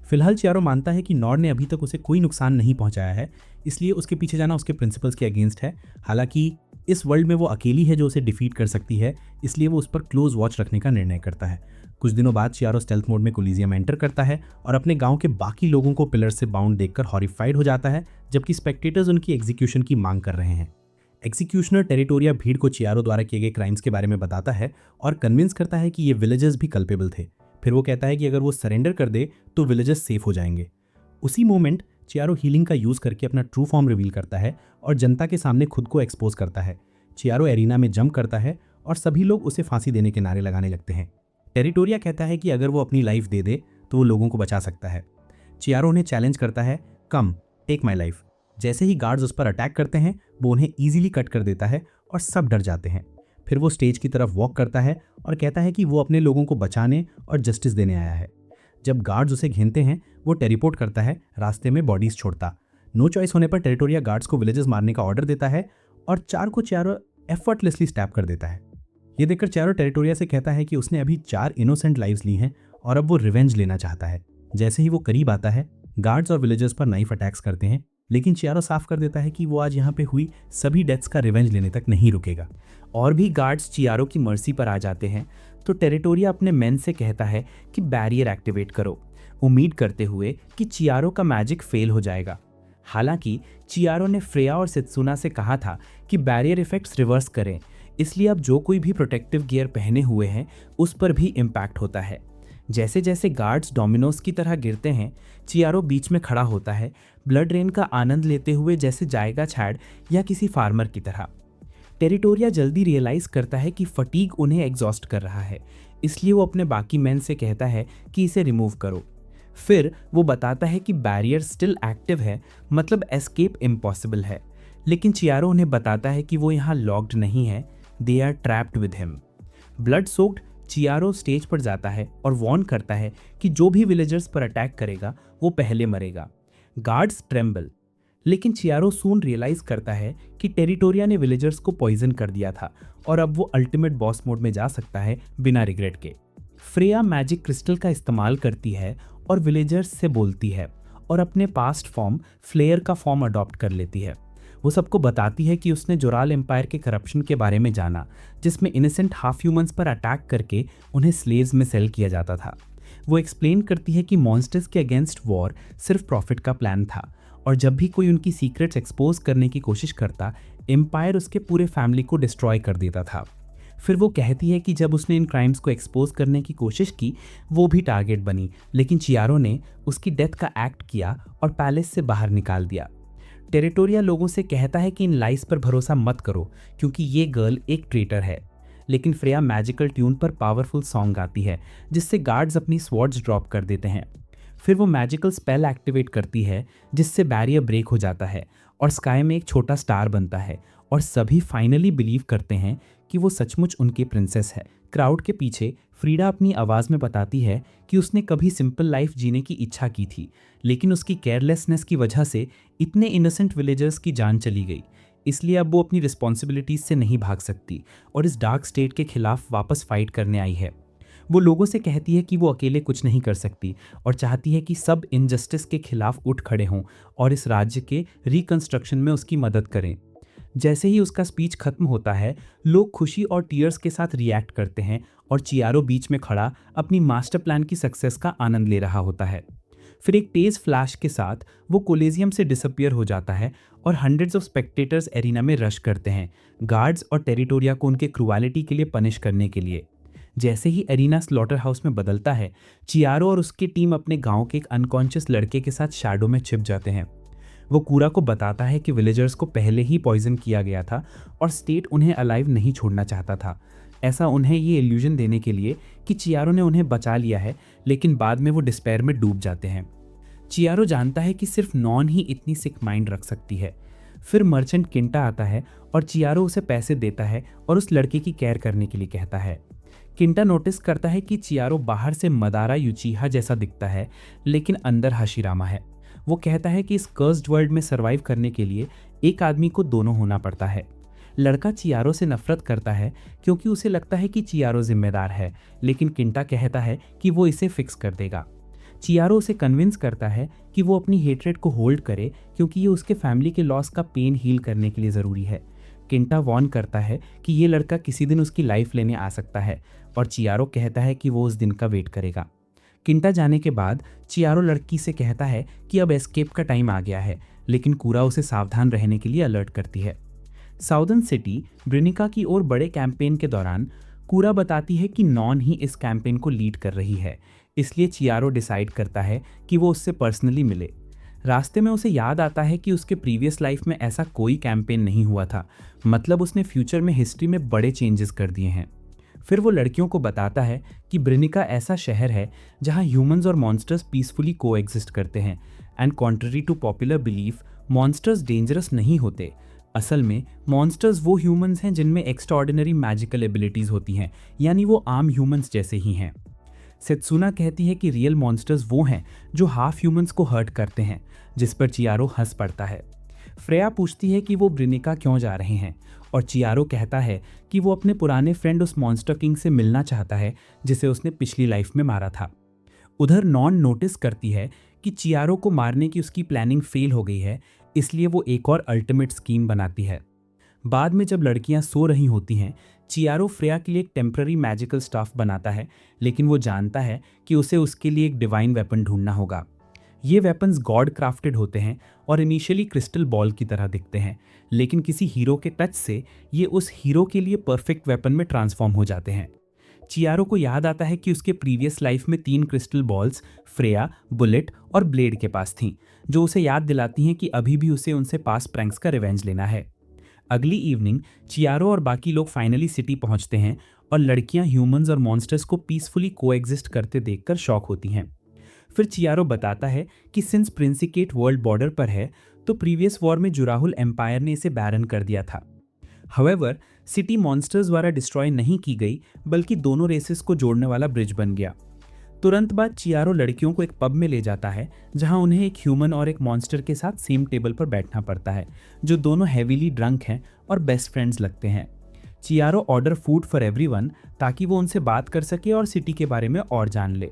फिलहाल चियारो मानता है कि नॉर्ड ने अभी तक उसे कोई नुकसान नहीं पहुंचाया है, इसलिए उसके पीछे जाना उसके प्रिंसिपल्स के अगेंस्ट है। हालांकि इस वर्ल्ड में वो अकेली है जो उसे डिफीट कर सकती है, इसलिए वो उस पर क्लोज वॉच रखने का निर्णय करता है। कुछ दिनों बाद चियारो स्टेल्थ मोड में कोलिजियम एंटर करता है और अपने गांव के बाकी लोगों को पिलर से बाउंड देखकर हॉरिफाइड हो जाता है, जबकि स्पेक्टेटर्स उनकी एग्जीक्यूशन की मांग कर रहे हैं। एग्जीक्यूशनर टेरिटोरिया भीड़ को चियारो द्वारा किए गए क्राइम्स के बारे में बताता है और कन्विंस करता है कि ये विलेजर्स भी कल्पेबल थे। फिर वो कहता है कि अगर वो सरेंडर कर दे तो विलेजर्स सेफ हो जाएंगे। उसी मोमेंट चियारो हीलिंग का यूज करके अपना ट्रू फॉर्म रिवील करता है और जनता के सामने खुद को एक्सपोज करता है। चियारो एरिना में जंप करता है और सभी लोग उसे फांसी देने के नारे लगाने लगते हैं। टेरिटोरिया कहता है कि अगर वो अपनी लाइफ दे दे तो वो लोगों को बचा सकता है। चियारो उन्हें चैलेंज करता है, कम टेक माई लाइफ। जैसे ही गार्ड्स उस पर अटैक करते हैं वो उन्हें ईजिली कट कर देता है और सब डर जाते हैं। फिर वो स्टेज की तरफ वॉक करता है और कहता है कि वो अपने लोगों को बचाने और जस्टिस देने आया है। जब गार्ड्स उसे घेरते हैं वो टेलीपोर्ट करता है, रास्ते में बॉडीज छोड़ता। नो चॉइस होने पर टेरिटोरिया गार्ड्स को विलेजेस मारने का ऑर्डर देता है और 4 को चियारो एफर्टलेसली स्टैप कर देता है। ये देखकर चियारो टेरिटोरिया से कहता है कि उसने अभी 4 इनोसेंट लाइव्स ली हैं और अब वो रिवेंज लेना चाहता है। जैसे ही वो करीब आता है गार्ड्स और विलेजर्स पर नाइफ अटैक्स करते हैं, लेकिन चियारो साफ कर देता है कि वो आज यहाँ पे हुई सभी डेथ्स का रिवेंज लेने तक नहीं रुकेगा। और भी गार्ड्स चियारो की मर्सी पर आ जाते हैं तो टेरिटोरिया अपने मेन से कहता है कि बैरियर एक्टिवेट करो, उम्मीद करते हुए कि चियारो का मैजिक फेल हो जाएगा। हालांकि चियारो ने फ्रेया और सित्सुना से कहा था कि बैरियर इफेक्ट्स रिवर्स करें, इसलिए अब जो कोई भी प्रोटेक्टिव गियर पहने हुए हैं उस पर भी इम्पैक्ट होता है। जैसे जैसे गार्ड्स डोमिनोज की तरह गिरते हैं चियारो बीच में खड़ा होता है, ब्लड रेन का आनंद लेते हुए जैसे जाएगा छाड़ या किसी फार्मर की तरह। टेरिटोरिया जल्दी रियलाइज करता है कि फटीग उन्हें एग्जॉस्ट कर रहा है, इसलिए वो अपने बाकी मैन से कहता है कि इसे रिमूव करो। फिर वो बताता है कि बैरियर स्टिल एक्टिव है, मतलब एस्केप इम्पॉसिबल है। लेकिन चियारो उन्हें बताता है कि वो यहाँ लॉक्ड नहीं है, they are trapped with him. Blood soaked Chiaro stage पर जाता है और वॉर्न करता है कि जो भी विलेजर्स पर अटैक करेगा वो पहले मरेगा। गार्ड्स ट्रेम्बल, लेकिन चियारो सून रियलाइज करता है कि टेरिटोरिया ने विलेजर्स को पॉइजन कर दिया था और अब वो अल्टीमेट बॉस मोड में जा सकता है बिना रिग्रेट के। फ्रेया मैजिक क्रिस्टल का इस्तेमाल करती है और विलेजर्स से बोलती है और अपने पास्ट फॉर्म फ्लेयर का फॉर्म अडॉप्ट कर लेती है। वो सबको बताती है कि उसने जोराल एम्पायर के करप्शन के बारे में जाना, जिसमें इनोसेंट हाफ ह्यूमंस पर अटैक करके उन्हें स्लेव्स में सेल किया जाता था। वो एक्सप्लेन करती है कि मॉन्स्टर्स के अगेंस्ट वॉर सिर्फ प्रॉफिट का प्लान था और जब भी कोई उनकी सीक्रेट्स एक्सपोज करने की कोशिश करता, एम्पायर उसके पूरे फैमिली को डिस्ट्रॉय कर देता था। फिर वो कहती है कि जब उसने इन क्राइम्स को एक्सपोज करने की कोशिश की वो भी टारगेट बनी, लेकिन चियारो ने उसकी डेथ का एक्ट किया और पैलेस से बाहर निकाल दिया। टेरिटोरिया लोगों से कहता है कि इन लाइस पर भरोसा मत करो क्योंकि ये गर्ल एक ट्रेटर है। लेकिन फ्रेया मैजिकल ट्यून पर पावरफुल सॉन्ग गाती है जिससे गार्ड्स अपनी स्वॉर्ड्स ड्रॉप कर देते हैं। फिर वो मैजिकल स्पेल एक्टिवेट करती है जिससे बैरियर ब्रेक हो जाता है और स्काई में एक छोटा स्टार बनता है और सभी फाइनली बिलीव करते हैं कि वो सचमुच उनकी प्रिंसेस है। क्राउड के पीछे फ्रीडा अपनी आवाज़ में बताती है कि उसने कभी सिंपल लाइफ जीने की इच्छा की थी, लेकिन उसकी केयरलेसनेस की वजह से इतने इनोसेंट विलेजर्स की जान चली गई, इसलिए अब वो अपनी रिस्पॉन्सिबिलिटीज से नहीं भाग सकती और इस डार्क स्टेट के खिलाफ वापस फाइट करने आई है। वो लोगों से कहती है कि वो अकेले कुछ नहीं कर सकती और चाहती है कि सब इनजस्टिस के खिलाफ उठ खड़े हों और इस राज्य के रिकंस्ट्रक्शन में उसकी मदद करें। जैसे ही उसका स्पीच खत्म होता है लोग खुशी और टीयर्स के साथ रिएक्ट करते हैं और चियारो बीच में खड़ा अपनी मास्टर प्लान की सक्सेस का आनंद ले रहा होता है। फिर एक तेज फ्लैश के साथ वो कोलेजियम से डिसअपियर हो जाता है और हंड्रेड्स ऑफ स्पेक्टेटर्स एरिना में रश करते हैं, गार्ड्स और टेरिटोरिया को उनके क्रूएलिटी के लिए पनिश करने के लिए। जैसे ही एरिना स्लॉटर हाउस में बदलता है चियारो और उसकी टीम अपने गांव के एक अनकॉन्शियस लड़के के साथ शैडो में छिप जाते हैं। वो कूरा को बताता है कि विलेजर्स को पहले ही पॉइजन किया गया था और स्टेट उन्हें अलाइव नहीं छोड़ना चाहता था, ऐसा उन्हें ये इल्यूजन देने के लिए कि चियारो ने उन्हें बचा लिया है, लेकिन बाद में वो डिस्पेयर में डूब जाते हैं। चियारो जानता है कि सिर्फ नॉन ही इतनी सिक माइंड रख सकती है। फिर मर्चेंट किंटा आता है और चियारो उसे पैसे देता है और उस लड़के की केयर करने के लिए कहता है। किंटा नोटिस करता है कि चियारो बाहर से मदारा यूचिहा जैसा दिखता है लेकिन अंदर हाशिरामा है। वो कहता है कि इस कर्स्ड वर्ल्ड में सर्वाइव करने के लिए एक आदमी को दोनों होना पड़ता है। लड़का चियारो से नफरत करता है क्योंकि उसे लगता है कि चियारो जिम्मेदार है, लेकिन किंटा कहता है कि वो इसे फिक्स कर देगा। चियारो उसे कन्विंस करता है कि वो अपनी हेट्रेड को होल्ड करे क्योंकि ये उसके फैमिली के लॉस का पेन हील करने के लिए ज़रूरी है। किंटा वॉर्न करता है कि ये लड़का किसी दिन उसकी लाइफ लेने आ सकता है और चियारो कहता है कि वो उस दिन का वेट करेगा। किंटा जाने के बाद चियारो लड़की से कहता है कि अब एस्केप का टाइम आ गया है, लेकिन कूरा उसे सावधान रहने के लिए अलर्ट करती है। साउदर्न सिटी ब्रिनिका की ओर बड़े कैंपेन के दौरान कूरा बताती है कि नॉन ही इस कैंपेन को लीड कर रही है, इसलिए चियारो डिसाइड करता है कि वो उससे पर्सनली मिले। रास्ते में उसे याद आता है कि उसके प्रीवियस लाइफ में ऐसा कोई कैंपेन नहीं हुआ था, मतलब उसने फ्यूचर में हिस्ट्री में बड़े चेंजेस कर दिए हैं। फिर वो लड़कियों को बताता है कि ब्रिनिका ऐसा शहर है जहां ह्यूमंस और मॉन्स्टर्स पीसफुली को एग्जिस्ट करते हैं and contrary to popular belief monsters dangerous नहीं होते। असल में मॉन्स्टर्स वो ह्यूमंस हैं जिनमें एक्स्ट्राऑर्डिनरी मैजिकल एबिलिटीज़ होती हैं, यानी वो आम ह्यूमंस जैसे ही हैं। सेत्सुना कहती है कि रियल मॉन्स्टर्स वो हैं जो हाफ ह्यूमंस को हर्ट करते हैं, जिस पर चियारो हंस पड़ता है। फ्रेया पूछती है कि वो ब्रिनिका क्यों जा रहे हैं और चियारो कहता है कि वो अपने पुराने फ्रेंड उस मॉन्स्टर किंग से मिलना चाहता है जिसे उसने पिछली लाइफ में मारा था। उधर नॉन नोटिस करती है कि चियारो को मारने की उसकी प्लानिंग फेल हो गई है, इसलिए वो एक और अल्टीमेट स्कीम बनाती है। बाद में जब लड़कियां सो रही होती हैं, चियारो फ्रेया के लिए एक टेम्पररी मैजिकल स्टाफ बनाता है, लेकिन वो जानता है कि उसे उसके लिए एक डिवाइन वेपन ढूंढना होगा। ये वेपन्स गॉड क्राफ्टेड होते हैं और इनिशियली क्रिस्टल बॉल की तरह दिखते हैं, लेकिन किसी हीरो के टच से ये उस हीरो के लिए परफेक्ट वेपन में ट्रांसफॉर्म हो जाते हैं। चियारो को याद आता है कि उसके प्रीवियस लाइफ में 3 क्रिस्टल बॉल्स फ्रेया, बुलेट और ब्लेड के पास थीं, जो उसे याद दिलाती हैं कि अभी भी उसे उनसे पास प्रैंक्स का रिवेंज लेना है। अगली इवनिंग चियारो और बाकी लोग फाइनली सिटी पहुंचते हैं और लड़कियां ह्यूमंस और मॉन्स्टर्स को पीसफुली कोएग्जिस्ट करते देखकर शॉक होती हैं। फिर चियारो बताता है कि सिंस प्रिंसिकेट वर्ल्ड बॉर्डर पर है तो प्रीवियस वॉर में जुराहुल एम्पायर ने इसे बैरन कर दिया था। हाउएवर सिटी मॉन्स्टर्स द्वारा डिस्ट्रॉय नहीं की गई, बल्कि दोनों रेसेस को जोड़ने वाला ब्रिज बन गया। तुरंत बाद चियारो लड़कियों को एक पब में ले जाता है जहां उन्हें एक ह्यूमन और एक मॉन्स्टर के साथ सेम टेबल पर बैठना पड़ता है, जो दोनों हेवीली ड्रंक हैं और बेस्ट फ्रेंड्स लगते हैं। चियारो ऑर्डर फूड फॉर एवरीवन ताकि वो उनसे बात कर सके और सिटी के बारे में और जान ले।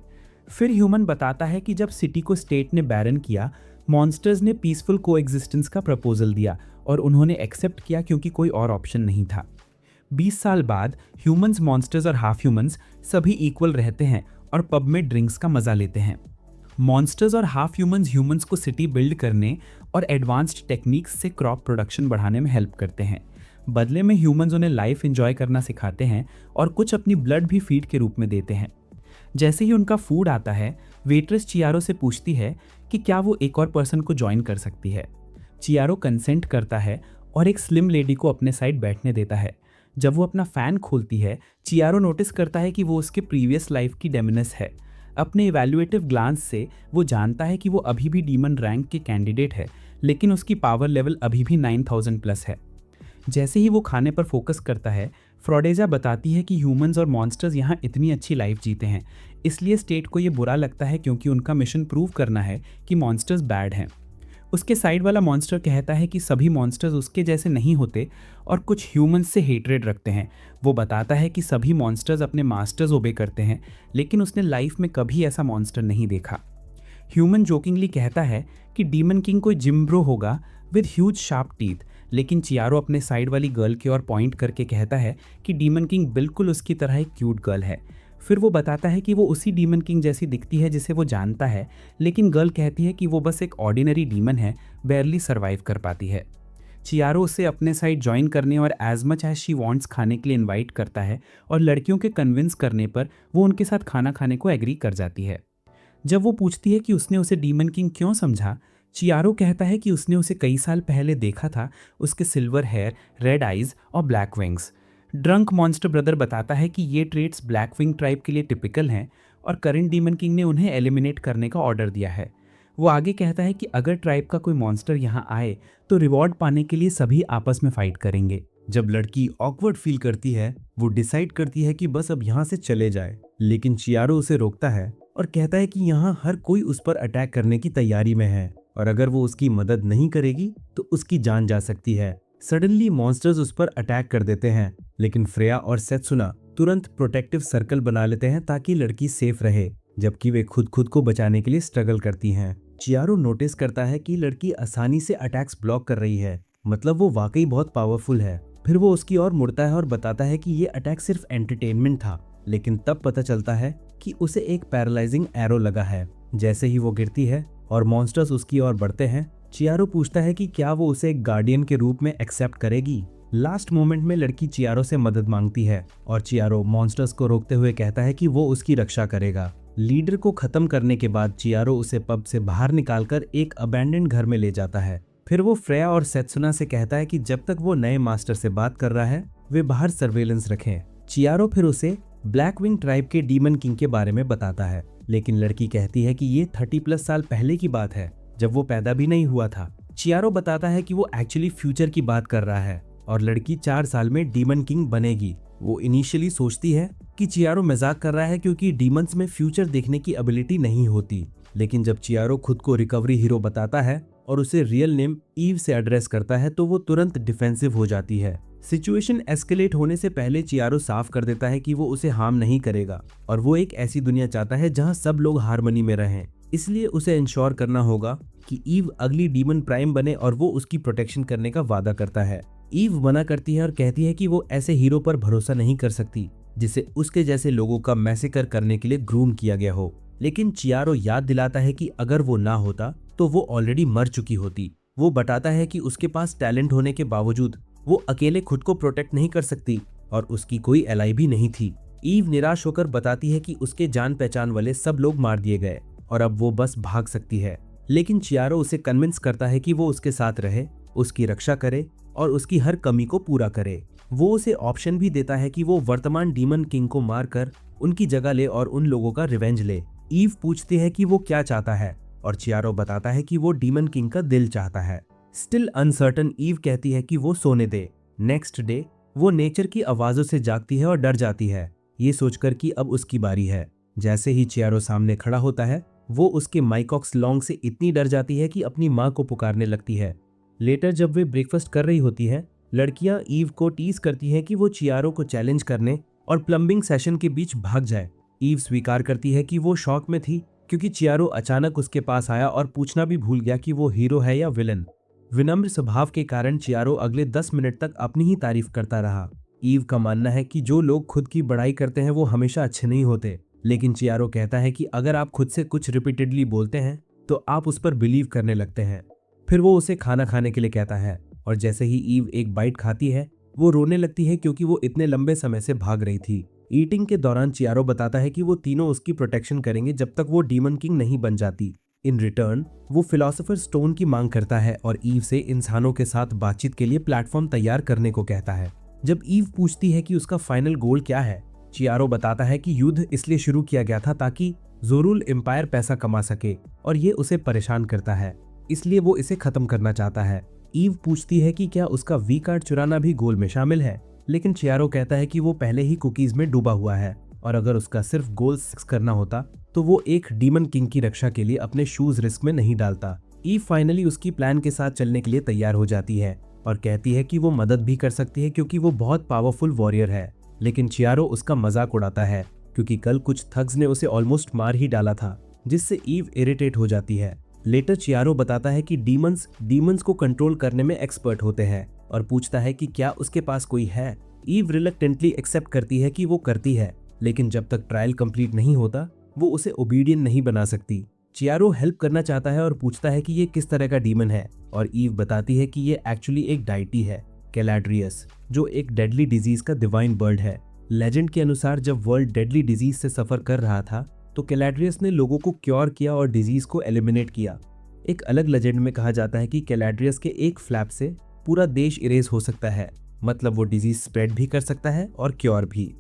फिर ह्यूमन बताता है कि जब सिटी को स्टेट ने बैरन किया, मॉन्स्टर्स ने पीसफुल कोएग्जिस्टेंस का प्रपोजल दिया और उन्होंने एक्सेप्ट किया क्योंकि कोई और ऑप्शन नहीं था। 20 साल बाद ह्यूमंस, मॉन्स्टर्स और हाफ ह्यूमंस सभी इक्वल रहते हैं और पब में ड्रिंक्स का मजा लेते हैं। मॉन्स्टर्स और हाफ ह्यूमंस ह्यूमंस को सिटी बिल्ड करने और एडवांस्ड टेक्निक्स से क्रॉप प्रोडक्शन बढ़ाने में हेल्प करते हैं। बदले में ह्यूमंस उन्हें लाइफ एंजॉय करना सिखाते हैं और कुछ अपनी ब्लड भी फीड के रूप में देते हैं। जैसे ही उनका फूड आता है, वेट्रेस चियारो से पूछती है कि क्या वो एक और पर्सन को ज्वाइन कर सकती है। चियारो कंसेंट करता है और एक स्लिम लेडी को अपने साइड बैठने देता है। जब वो अपना फ़ैन खोलती है, चियारो नोटिस करता है कि वो उसके प्रीवियस लाइफ की डेमिनस है। अपने इवैल्यूएटिव ग्लांस से वो जानता है कि वो अभी भी डीमन रैंक के कैंडिडेट है, लेकिन उसकी पावर लेवल अभी भी 9000 प्लस है। जैसे ही वो खाने पर फोकस करता है, फ्रोडेजा बताती है कि ह्यूमंस और मॉन्स्टर्स यहाँ इतनी अच्छी लाइफ जीते हैं, इसलिए स्टेट को ये बुरा लगता है क्योंकि उनका मिशन प्रूव करना है कि मॉन्स्टर्स बैड हैं। उसके साइड वाला मॉन्स्टर कहता है कि सभी मॉन्स्टर्स उसके जैसे नहीं होते और कुछ ह्यूमंस से हेट्रेड रखते हैं। वो बताता है कि सभी मॉन्स्टर्स अपने मास्टर्स ओबे करते हैं, लेकिन उसने लाइफ में कभी ऐसा मॉन्स्टर नहीं देखा। ह्यूमन जोकिंगली कहता है कि डीमन किंग कोई जिम्ब्रो होगा विद ह्यूज शार्प टीथ, लेकिन चियारो अपने साइड वाली गर्ल की ओर पॉइंट करके कहता है कि डीमन किंग बिल्कुल उसकी तरह एक क्यूट गर्ल है। फिर वो बताता है कि वो उसी डीमन किंग जैसी दिखती है जिसे वो जानता है, लेकिन गर्ल कहती है कि वो बस एक ऑर्डिनरी डीमन है, बेयरली सर्वाइव कर पाती है। चियारो उसे अपने साइड ज्वाइन करने और as much as she wants खाने के लिए इनवाइट करता है और लड़कियों के कन्विंस करने पर वो उनके साथ खाना खाने को एग्री कर जाती है। जब वो पूछती है कि उसने उसे डीमन किंग क्यों समझा, चियारो कहता है कि उसने उसे कई साल पहले देखा था, उसके सिल्वर हेयर, रेड आइज और black wings. Drunk monster brother बताता है कि ये ट्रेट्स ब्लैक विंग ट्राइब के लिए टिपिकल हैं और करंट डीमन किंग ने उन्हें एलिमिनेट करने का ऑर्डर दिया है। वो आगे कहता है कि अगर ट्राइब का कोई मॉन्स्टर यहाँ आए तो रिवॉर्ड पाने के लिए सभी आपस में फाइट करेंगे। जब लड़की ऑकवर्ड फील करती है, वो डिसाइड करती है कि बस अब यहाँ से चले जाए, लेकिन चियारो उसे रोकता है और कहता है कि यहाँ हर कोई उस पर अटैक करने की तैयारी में है और अगर वो उसकी मदद नहीं करेगी तो उसकी जान जा सकती है। सडनली मॉन्स्टर्स उस पर अटैक कर देते हैं, लेकिन फ्रेया और सेत्सुना तुरंत प्रोटेक्टिव सर्कल बना लेते हैं ताकि लड़की सेफ रहे, जबकि वे खुद को बचाने के लिए स्ट्रगल करती हैं। चियारो नोटिस करता है कि लड़की आसानी से अटैक्स ब्लॉक कर रही है, मतलब वो वाकई बहुत पावरफुल है। फिर वो उसकी ओर मुड़ता है और बताता है कि ये अटैक सिर्फ एंटरटेनमेंट था, लेकिन तब पता चलता है कि उसे एक पैरालाइजिंग एरो लगा है। जैसे ही वो गिरती है और मॉन्स्टर्स उसकी ओर बढ़ते हैं, चियारो पूछता है कि क्या वो उसे एक गार्डियन के रूप में एक्सेप्ट करेगी। लास्ट मोमेंट में लड़की चियारो से मदद मांगती है और चियारो मॉन्स्टर्स को रोकते हुए कहता है कि वो उसकी रक्षा करेगा। लीडर को खत्म करने के बाद चियारो उसे पब से बाहर निकालकर एक अबैंडन्ड घर में ले जाता है। फिर वो फ्रेया और सेत्सुना से कहता है कि जब तक वो नए मास्टर से बात कर रहा है वे बाहर सर्वेलेंस रखें। चियारो फिर उसे ब्लैक विंग ट्राइब के डीमन किंग के बारे में बताता है, लेकिन लड़की कहती है कि ये 30+ साल पहले की बात है, जब वो पैदा भी नहीं हुआ था। चियारो बताता है कि वो एक्चुअली फ्यूचर की बात कर रहा है और लड़की 4 साल में डीमन किंग बनेगी। वो इनिशियली सोचती है कि चियारो मजाक कर रहा है क्योंकि डीमंस में फ्यूचर देखने की एबिलिटी नहीं होती, लेकिन जब चियारो खुद को रिकवरी हीरो बताता है और उसे रियल नेम ईव से एड्रेस करता है तो वो तुरंत डिफेंसिव हो जाती है। सिचुएशन एस्केलेट होने से पहले चियारो साफ कर देता है कि वो उसे हार्म नहीं करेगा और वो एक ऐसी दुनिया चाहता है जहां सब लोग हार्मनी में रहें। इसलिए उसे इंश्योर करना होगा कि ईव अगली डीमन प्राइम बने और वो उसकी प्रोटेक्शन करने का वादा करता है। ईव मना करती है और कहती है कि वो ऐसे हीरो पर भरोसा नहीं कर सकती जिसे उसके जैसे लोगों का मैसेकर करने के लिए ग्रूम किया गया हो। लेकिन चियारो याद दिलाता है कि अगर वो ना होता तो वो ऑलरेडी मर चुकी होती। वो बताता है कि उसके पास टैलेंट होने के बावजूद वो अकेले खुद को प्रोटेक्ट नहीं कर सकती और उसकी कोई एलाई भी नहीं थी। ईव निराश होकर बताती है कि उसके जान पहचान वाले सब लोग मार दिए गए और अब वो बस भाग सकती है, लेकिन चियारो उसे कन्विंस करता है कि वो उसके साथ रहे, उसकी रक्षा करे और उसकी हर कमी को पूरा करे। वो उसे ऑप्शन भी देता है कि वो वर्तमान डीमन किंग को मारकर उनकी जगह ले और उन लोगों का रिवेंज ले। ईव पूछती है कि वो क्या चाहता है और चियारो बताता है कि वो डीमन किंग का दिल चाहता है। स्टिल अनसर्टन ईव कहती है कि वो सोने दे। नेक्स्ट डे वो नेचर की आवाजों से जागती है और डर जाती है, ये सोचकर कि अब उसकी बारी है। जैसे ही चियारो सामने खड़ा होता है वो उसके माइकॉक्स लॉन्ग से इतनी डर जाती है कि अपनी माँ को पुकारने लगती है। लेटर जब वे ब्रेकफास्ट कर रही होती है, लड़कियां ईव को टीज करती हैं कि वो चियारो को चैलेंज करने और प्लम्बिंग सेशन के बीच भाग जाए। ईव स्वीकार करती है कि वो शॉक में थी क्योंकि चियारो अचानक उसके पास आया और पूछना भी भूल गया कि वो हीरो है या विलन। विनम्र स्वभाव के कारण चियारो अगले 10 मिनट तक अपनी ही तारीफ करता रहा। ईव का मानना है कि जो लोग खुद की बड़ाई करते हैं वो हमेशा अच्छे नहीं होते, लेकिन चियारो कहता है कि अगर आप खुद से कुछ रिपीटेडली बोलते हैं तो आप उस पर बिलीव करने लगते हैं। फिर वो उसे खाना खाने के लिए कहता है और जैसे ही ईव एक बाइट खाती है वो रोने लगती है क्योंकि वो इतने लंबे समय से भाग रही थी। ईटिंग के दौरान चियारो बताता है कि वो तीनों उसकी प्रोटेक्शन करेंगे जब तक वो डीमन किंग नहीं बन जाती। इन रिटर्न वो फिलोसोफर स्टोन की मांग करता है और ईव से इंसानों के साथ बातचीत के लिए प्लेटफॉर्म तैयार करने को कहता है। जब ईव पूछती है कि उसका फाइनल गोल क्या है, चियारो बताता है कि युद्ध इसलिए शुरू किया गया था ताकि जोरुल एम्पायर पैसा कमा सके और ये उसे परेशान करता है, इसलिए वो इसे खत्म करना चाहता है। ईव पूछती है कि क्या उसका वी कार्ड चुराना भी गोल में शामिल है, लेकिन चियारो कहता है कि वो पहले ही कुकीज में डूबा हुआ है और अगर उसका सिर्फ गोल 6 करना होता तो वो एक डीमन किंग की रक्षा के लिए अपने शूज रिस्क में नहीं डालता। ईव फाइनली उसकी प्लान के साथ चलने के लिए तैयार हो जाती है और कहती है कि वो मदद भी कर सकती है क्योंकि वो बहुत पावरफुल वॉरियर है, लेकिन चियारो उसका मजाक उड़ाता है क्योंकि कल कुछ थग्स ने उसे ऑलमोस्ट मार ही डाला था, जिससे ईव इरिटेट हो जाती है। लेटर चियारो बताता है कि डीमंस को कंट्रोल करने में एक्सपर्ट होते हैं और पूछता है कि क्या उसके पास कोई है। ईव रिलक्टेंटली एक्सेप्ट करती है कि वो करती है, लेकिन जब तक ट्रायल कंप्लीट नहीं होता वो उसे ओबीडियंट नहीं बना सकती। चियारो हेल्प करना चाहता है और पूछता है कि ये किस तरह का डीमन है और ईव बताती है कि ये एक्चुअली एक डाइटी है, कैलाड्रियस, जो एक डेडली डिजीज का डिवाइन बर्ड है। लेजेंड के अनुसार जब वर्ल्ड डेडली डिजीज से सफर कर रहा था तो कैलाड्रियस ने लोगों को क्योर किया और डिजीज को एलिमिनेट किया। एक अलग लेजेंड में कहा जाता है कि कैलाड्रियस के एक फ्लैप से पूरा देश इरेज हो सकता है, मतलब वो डिजीज स्प्रेड भी कर सकता है और क्योर भी।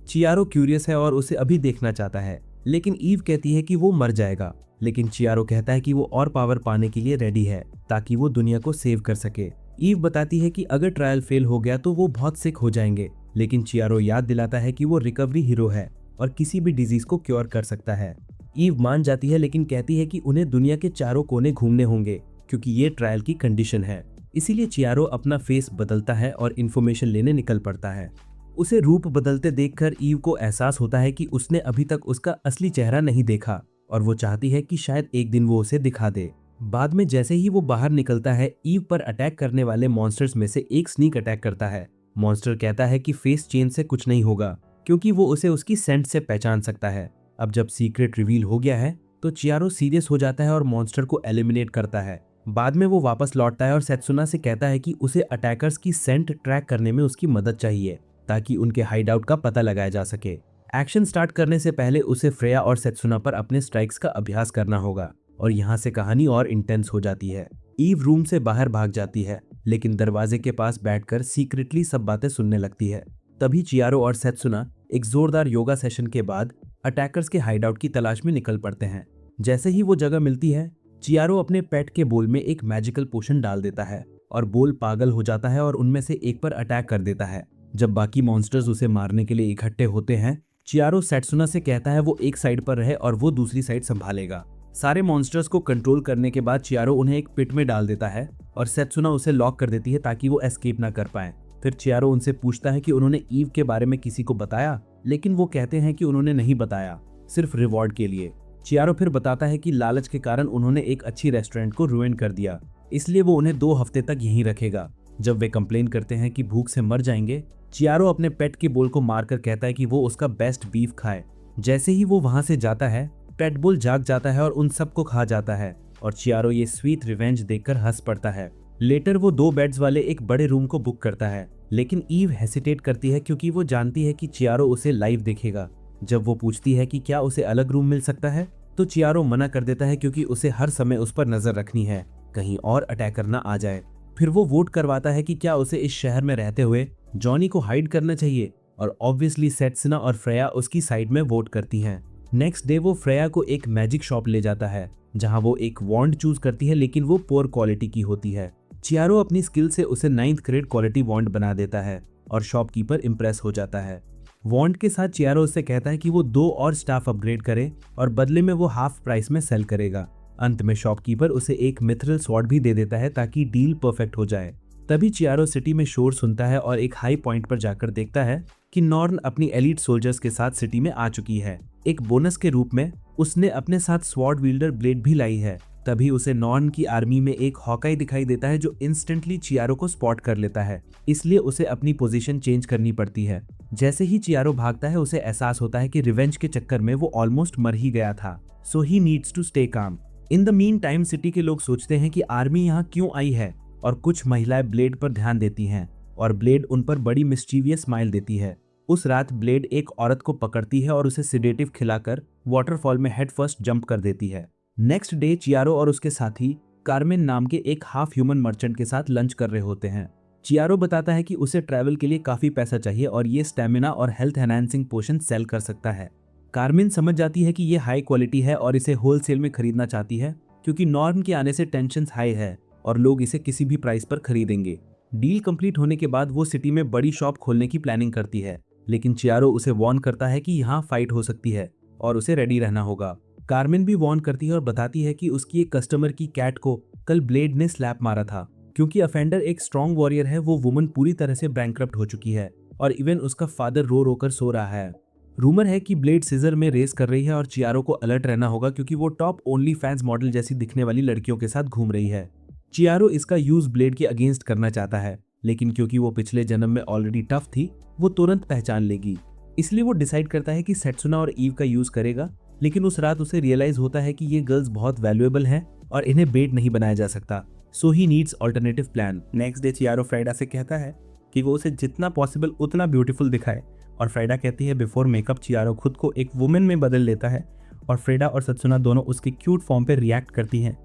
चियारो क्यूरियस है और उसे अभी देखना चाहता है, लेकिन ईव कहती है कि वो मर जाएगा, लेकिन चियारो कहता है कि वो और पावर पाने के लिए रेडी है ताकि वो दुनिया को सेव कर सके। ईव बताती है कि अगर ट्रायल फेल हो गया तो वो बहुत सिक हो जाएंगे, लेकिन चियारो याद दिलाता है कि वो रिकवरी हीरो है और किसी भी डिजीज को क्योर कर सकता है। ईव मान जाती है लेकिन कहती है कि उन्हें दुनिया के चारों कोने घूमने होंगे क्योंकि ये ट्रायल की कंडीशन है। इसीलिए चियारो अपना फेस बदलता है और इन्फॉर्मेशन लेने निकल पड़ता है। उसे रूप बदलते देखकर ईव को एहसास होता है कि उसने अभी तक उसका असली चेहरा नहीं देखा और वो चाहती है कि शायद एक दिन वो उसे दिखा दे। बाद में जैसे ही वो बाहर निकलता है, ईव पर अटैक करने वाले मॉन्स्टर्स में से एक स्नीक अटैक करता है। मॉन्स्टर कहता है कि फेस चेंज से कुछ नहीं होगा क्योंकि वो उसे उसकी सेंट से पहचान सकता है। अब जब सीक्रेट रिवील हो गया है तो चियारो सीरियस हो जाता है और मॉन्स्टर को एलिमिनेट करता है। बाद में वो वापस लौटता है और सेत्सुना से कहता है कि उसे अटैकर्स की सेंट ट्रैक करने में उसकी मदद चाहिए ताकि उनके हाइडआउट का पता लगाया जा सके। एक्शन स्टार्ट करने से पहले उसे फ्रेया और सेत्सुना पर अपने स्ट्राइक्स का अभ्यास करना होगा और यहाँ से कहानी और इंटेंस हो जाती है। ईव रूम से बाहर भाग जाती है लेकिन दरवाजे के पास बैठकर सीक्रेटली सब बातें सुनने लगती है। तभी चियारो और सेत्सुना एक जोरदार योगा सेशन के बाद अटैकर्स के हाइडआउट की तलाश में निकल पड़ते हैं। जैसे ही वो जगह मिलती है, चियारो अपने पेट के बोल में एक मैजिकल पोशन डाल देता है और बोल पागल हो जाता है और उनमें से एक पर अटैक कर देता है। जब बाकी मॉन्स्टर्स उसे मारने के लिए इकट्ठे होते हैं, चियारो सेत्सुना से कहता है वो एक साइड पर रहे और वो दूसरी साइड संभालेगा। सारे मॉन्स्टर्स को कंट्रोल करने के बाद चियारो उन्हें एक पिट में डाल देता है और सेत्सुना उसे लॉक कर देती है ताकि वो एस्केप ना कर पाए। फिर चियारो उनसे पूछता है कि उन्होंने ईव के बारे में किसी को बताया, लेकिन वो कहते हैं कि उन्होंने नहीं बताया, सिर्फ रिवॉर्ड के लिए। चियारो फिर बताता है कि लालच के कारण उन्होंने एक अच्छी रेस्टोरेंट को रुइन कर दिया, इसलिए वो उन्हें 2 हफ्ते तक यहीं रखेगा। जब वे कंप्लेन करते हैं कि भूख से मर जाएंगे, चियारो अपने पेट के बोल को मारकर कहता है कि वो उसका बेस्ट बीफ खाए। जैसे ही वो वहां से जाता है, पेट बोल जाग जाता है और उन सबको खा जाता है और चियारो ये स्वीट रिवेंज देखकर हंस पड़ता है। लेटर वो 2 बेड्स वाले एक बड़े रूम को बुक करता है, लेकिन ईव हेसिटेट करती है क्योंकि वो जानती है कि चियारो उसे लाइव देखेगा। जब वो पूछती है कि क्या उसे अलग रूम मिल सकता है, तो चियारो मना कर देता है क्योंकि उसे हर समय उस पर नजर रखनी है, कहीं और अटैकर ना आ जाए। फिर वो वोट करवाता है कि क्या उसे इस शहर में रहते हुए जॉनी को हाइड करना चाहिए और ऑब्वियसली सेत्सुना और फ्रेया उसकी साइड में वोट करती हैं। नेक्स्ट डे वो फ्रेया को एक मैजिक शॉप ले जाता है जहां वो एक वॉन्ड चूज करती है, लेकिन वो पोर क्वालिटी की होती है। चियारो अपनी स्किल से उसे 9th ग्रेड क्वालिटी वॉन्ड बना देता है और शॉपकीपर इंप्रेस हो जाता है। वॉन्ड के साथ चियारो उससे कहता है कि वो 2 और स्टाफ अपग्रेड करे और बदले में वो हाफ प्राइस में सेल करेगा। अंत में शॉपकीपर उसे एक मिथरल स्वॉर्ड भी दे देता है ताकि डील परफेक्ट हो जाए। तभी चियारो सिटी में शोर सुनता है और एक हाई पॉइंट पर जाकर देखता है कि नॉर्न अपनी एलीट सोल्जर्स के साथ सिटी में आ चुकी है। एक बोनस के रूप में उसने अपने साथ स्वॉर्ड विल्डर ब्लेड भी लाई है। तभी उसे नॉर्न की आर्मी में एक हॉकाई दिखाई देता है जो इंस्टेंटली चियारो को स्पॉट कर लेता है, इसलिए उसे अपनी पोजीशन चेंज करनी पड़ती है। जैसे ही चियारो भागता है, उसे एहसास होता है कि रिवेंज के चक्कर में वो ऑलमोस्ट मर ही गया था, so he needs to stay calm. In the meantime city के लोग सोचते हैं कि आर्मी यहाँ क्यों आई है और कुछ महिलाएं ब्लेड पर ध्यान देती हैं और ब्लेड उन पर बड़ी मिस्चीवियस स्माइल देती है। उस रात ब्लेड एक औरत को पकड़ती है और उसे सिडेटिव खिलाकर वाटरफॉल में हेड फर्स्ट जंप कर देती है। नेक्स्ट डे चियारो और उसके साथी कार्मेन नाम के एक हाफ ह्यूमन मर्चेंट के साथ लंच कर रहे होते हैं। चियारो बताता है कि उसे ट्रैवल के लिए काफी पैसा चाहिए और ये स्टेमिना और हेल्थ एनहांसिंग पोशन सेल कर सकता है। कार्मेन समझ जाती है कि ये हाई क्वालिटी है और इसे होलसेल में खरीदना चाहती है क्योंकि नॉर्म के आने से टेंशन हाई है और लोग इसे किसी भी प्राइस पर खरीदेंगे। डील कंप्लीट होने के बाद वो सिटी में बड़ी शॉप खोलने की प्लानिंग करती है, लेकिन चियारो उसे वार्न करता है कि यहाँ फाइट हो सकती है और उसे रेडी रहना होगा। कार्मेन भी वार्न करती है और बताती है कि उसकी एक कस्टमर की कैट को कल ब्लेड ने स्लैप मारा था। क्योंकि अफेंडर एक स्ट्रॉन्ग वॉरियर है, वो वुमन पूरी तरह से बैंकरप्ट हो चुकी है और इवन उसका फादर रो रो कर सो रहा है। रूमर है कि ब्लेड सीजर में रेस कर रही है और चियारो को अलर्ट रहना होगा क्योंकि वो टॉप ओनली फैंस मॉडल जैसी दिखने वाली लड़कियों के साथ घूम रही है। चियारो इसका यूज ब्लेड के अगेंस्ट करना चाहता है, लेकिन क्योंकि वो पिछले जन्म में ऑलरेडी टफ थी, वो तुरंत पहचान लेगी। इसलिए वो डिसाइड करता है कि सेत्सुना और ईव का यूज करेगा, लेकिन उस रात उसे रियलाइज होता है कि ये गर्ल्स बहुत वैल्यूएबल हैं और इन्हें बेट नहीं बनाया जा सकता, so he needs alternative plan. Next day Chiaro Frida से कहता है कि वो उसे जितना पॉसिबल उतना ब्यूटीफुल दिखाए और फ्राइडा कहती है बिफोर मेकअप चियारो खुद को एक वुमेन में बदल लेता है और फ्राइडा और सेत्सुना दोनों उसके क्यूट फॉर्म पे रिएक्ट करती हैं।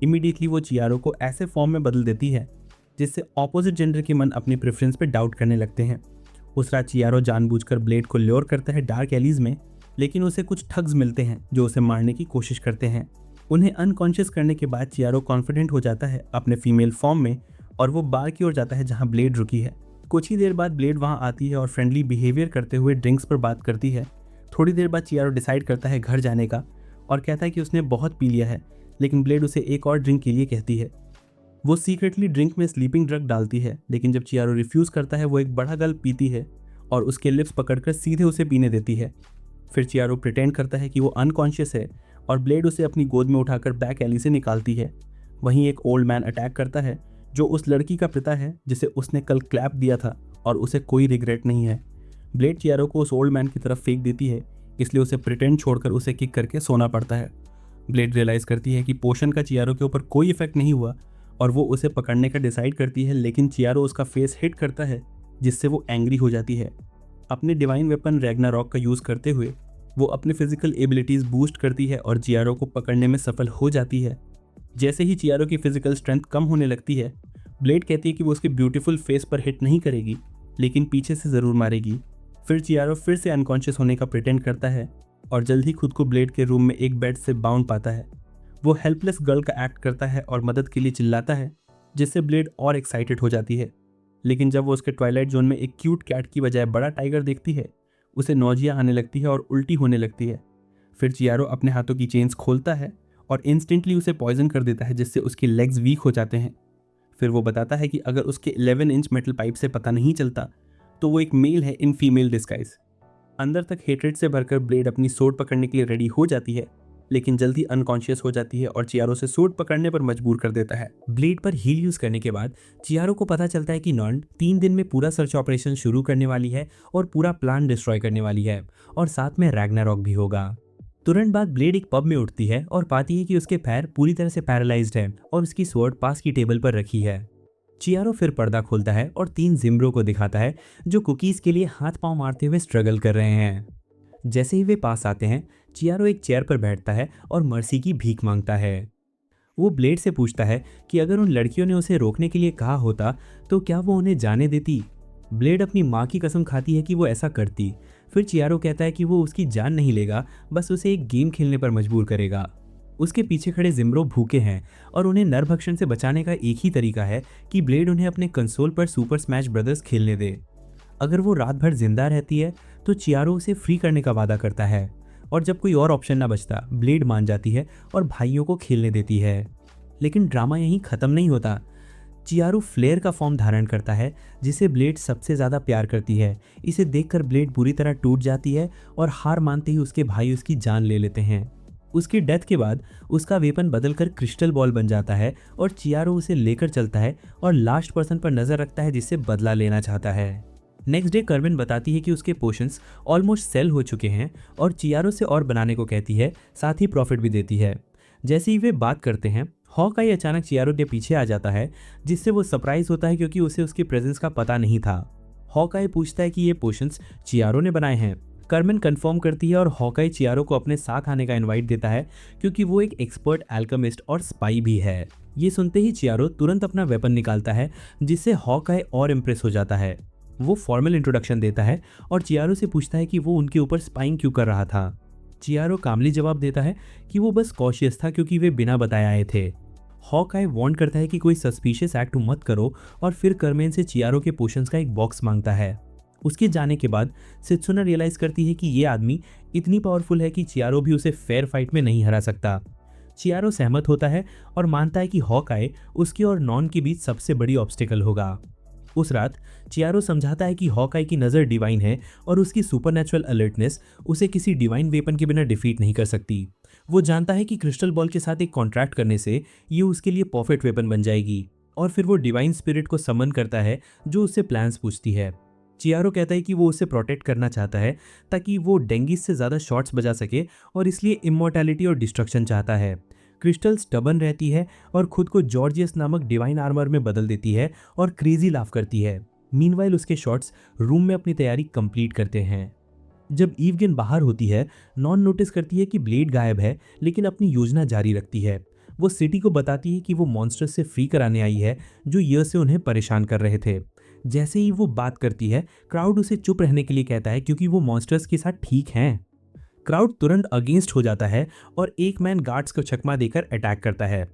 इमीडिएटली वो चियारो को ऐसे फॉर्म में बदल देती है जिससे ऑपोजिट जेंडर के मन अपनी प्रेफरेंस पे डाउट करने लगते हैं। उस रात चियारो जानबूझकर ब्लेड को ल्योर करता है डार्क एलीज में, लेकिन उसे कुछ ठग्स मिलते हैं जो उसे मारने की कोशिश करते हैं। उन्हें अनकॉन्शियस करने के बाद चियारो कॉन्फिडेंट हो जाता है अपने फीमेल फॉर्म में और वो बार की ओर जाता है जहां ब्लेड रुकी है। कुछ ही देर बाद ब्लेड वहां आती है और फ्रेंडली बिहेवियर करते हुए ड्रिंक्स पर बात करती है। थोड़ी देर बाद चियारो डिसाइड करता है घर जाने का और कहता है कि उसने बहुत पी लिया है, लेकिन ब्लेड उसे एक और ड्रिंक के लिए कहती है। वो सीक्रेटली ड्रिंक में स्लीपिंग ड्रग डालती है, लेकिन जब चियारो रिफ्यूज़ करता है वो एक बड़ा गल्प पीती है और उसके लिप्स पकड़कर सीधे उसे पीने देती है। फिर चियारो प्रिटेंड करता है कि वो अनकॉन्शियस है और ब्लेड उसे अपनी गोद में उठाकर बैक एली से निकालती है। वहीं एक ओल्ड मैन अटैक करता है जो उस लड़की का पिता है जिसे उसने कल क्लैप दिया था और उसे कोई रिग्रेट नहीं है। ब्लेड चियारो को उस ओल्ड मैन की तरफ फेंक देती है, इसलिए उसे प्रिटेंड छोड़कर उसे किक करके सोना पड़ता है। ब्लेड रियलाइज़ करती है कि पोशन का चियारो के ऊपर कोई इफेक्ट नहीं हुआ और वो उसे पकड़ने का डिसाइड करती है, लेकिन चियारो उसका फेस हिट करता है जिससे वो एंग्री हो जाती है। अपने डिवाइन वेपन रैग्नारॉक का यूज़ करते हुए वो अपने फिजिकल एबिलिटीज़ बूस्ट करती है और चियारो को पकड़ने में सफल हो जाती है। जैसे ही चियारो की फिजिकल स्ट्रेंथ कम होने लगती है, ब्लेड कहती है कि वो उसके ब्यूटीफुल फेस पर हिट नहीं करेगी, लेकिन पीछे से ज़रूर मारेगी। फिर चियारो फिर से अनकॉन्शियस होने का प्रिटेंड करता है और जल्द ही खुद को ब्लेड के रूम में एक बेड से बाउंड पाता है। वो हेल्पलेस गर्ल का एक्ट करता है और मदद के लिए चिल्लाता है, जिससे ब्लेड और एक्साइटेड हो जाती है। लेकिन जब वो उसके ट्वाइलाइट जोन में एक क्यूट कैट की बजाय बड़ा टाइगर देखती है, उसे नौजिया आने लगती है और उल्टी होने लगती है। फिर चियारो अपने हाथों की चेन्स खोलता है और इंस्टेंटली उसे पॉइजन कर देता है, जिससे उसके लेग्स वीक हो जाते हैं। फिर वो बताता है कि अगर उसके 11 इंच मेटल पाइप से पता नहीं चलता तो वो एक मेल है इन फीमेल डिस्गाइज। अंदर तक हेट्रेड से भरकर ब्लेड अपनी सोड पकड़ने के लिए रेडी हो जाती है, लेकिन जल्दी अनकॉन्शियस हो जाती है और चियारो से सोड पकड़ने पर मजबूर कर देता है। ब्लेड पर हील यूज करने के बाद चियारो को पता चलता है कि नॉर्न 3 दिन में पूरा सर्च ऑपरेशन शुरू करने वाली है और पूरा प्लान डिस्ट्रॉय करने वाली है, और साथ में रैग्नारॉक भी होगा। तुरंत बाद ब्लेड एक पब में उठती है और पाती है कि उसके पैर पूरी तरह से पैरालाइज्ड है और उसकी स्वॉर्ड पास की टेबल पर रखी है। चियारो फिर पर्दा खोलता है और 3 जिम्ब्रो को दिखाता है जो कुकीज के लिए हाथ पांव मारते हुए स्ट्रगल कर रहे हैं। जैसे ही वे पास आते हैं, चियारो एक चेयर पर बैठता है और मर्सी की भीख मांगता है। वो ब्लेड से पूछता है कि अगर उन लड़कियों ने उसे रोकने के लिए कहा होता तो क्या वो उन्हें जाने देती। ब्लेड अपनी माँ की कसम खाती है कि वो ऐसा करती। फिर चियारो कहता है कि वो उसकी जान नहीं लेगा, बस उसे एक गेम खेलने पर मजबूर करेगा। उसके पीछे खड़े जिम्ब्रो भूखे हैं और उन्हें नरभक्षण से बचाने का एक ही तरीका है कि ब्लेड उन्हें अपने कंसोल पर सुपर स्मैश ब्रदर्स खेलने दे। अगर वो रात भर जिंदा रहती है तो चियारो उसे फ्री करने का वादा करता है, और जब कोई और ऑप्शन ना बचता, ब्लेड मान जाती है और भाइयों को खेलने देती है। लेकिन ड्रामा यहीं ख़त्म नहीं होता। चियारो फ्लेयर का फॉर्म धारण करता है जिसे ब्लेड सबसे ज़्यादा प्यार करती है। इसे देखकर ब्लेड बुरी तरह टूट जाती है और हार मानते ही उसके भाई उसकी जान ले लेते हैं। उसकी डेथ के बाद उसका वेपन बदलकर क्रिस्टल बॉल बन जाता है और चियारो उसे लेकर चलता है और लास्ट पर्सन पर नज़र रखता है जिससे बदला लेना चाहता है। नेक्स्ट डे कार्मेन बताती है कि उसके पोशंस ऑलमोस्ट सेल हो चुके हैं और चियारो से और बनाने को कहती है, साथ ही प्रॉफिट भी देती है। जैसे ही वे बात करते हैं, हॉकाई अचानक चियारो के पीछे आ जाता है, जिससे वो सरप्राइज होता है क्योंकि उसे उसकी प्रेजेंस का पता नहीं था। हॉकाई पूछता है कि ये पोशंस चियारो ने बनाए हैं। कार्मेन कंफर्म करती है और हॉकाई चियारो को अपने साथ आने का इनवाइट देता है क्योंकि वो एक एक्सपर्ट एल्केमिस्ट और स्पाई भी है। ये सुनते ही चियारो तुरंत अपना वेपन निकालता है, जिससे हॉकाई और इम्प्रेस हो जाता है। वो फॉर्मल इंट्रोडक्शन देता है और चियारो से पूछता है कि वो उनके ऊपर स्पाइंग क्यों कर रहा था। चियारो कामली जवाब देता है कि वो बस कॉशियस था क्योंकि वे बिना बताए आए थे। हॉकाई वार्न करता है कि कोई सस्पिशियस एक्ट मत करो और फिर कार्मेन से चियारो के पोशंस का एक बॉक्स मांगता है। उसके जाने के बाद सेत्सुना रियलाइज करती है कि ये आदमी इतनी पावरफुल है कि चियारो भी उसे फेयर फाइट में नहीं हरा सकता। चियारो सहमत होता है और मानता है कि हॉकाई उसके और नॉन के बीच सबसे बड़ी ऑब्स्टिकल होगा। उस रात चियारो समझाता है कि हॉकाई की नज़र डिवाइन है और उसकी सुपरनैचुरल अलर्टनेस उसे किसी डिवाइन वेपन के बिना डिफीट नहीं कर सकती। वो जानता है कि क्रिस्टल बॉल के साथ एक कॉन्ट्रैक्ट करने से ये उसके लिए परफेक्ट वेपन बन जाएगी, और फिर वो डिवाइन स्पिरिट को समन करता है जो उससे प्लान्स पूछती है। चियारो कहता है कि वो उसे प्रोटेक्ट करना चाहता है ताकि वो डेंगिस से ज़्यादा शॉट्स बजा सके और इसलिए इमॉर्टैलिटी और डिस्ट्रक्शन चाहता है। क्रिस्टल स्टबन रहती है और खुद को जॉर्जियस नामक डिवाइन आर्मर में बदल देती है और क्रेजी लाफ करती है। मीनवाइल उसके शॉट्स रूम में अपनी तैयारी कंप्लीट करते हैं। जब ईवगेन बाहर होती है, नॉन नोटिस करती है कि ब्लेड गायब है, लेकिन अपनी योजना जारी रखती है। वो सिटी को बताती है कि वो मॉन्स्टर्स से फ्री कराने आई है जो ईयर से उन्हें परेशान कर रहे थे। जैसे ही वो बात करती है, क्राउड उसे चुप रहने के लिए कहता है क्योंकि वो मॉन्स्टर्स के साथ ठीक हैं। क्राउड तुरंत अगेंस्ट हो जाता है और एक मैन गार्ड्स को चकमा देकर अटैक करता है।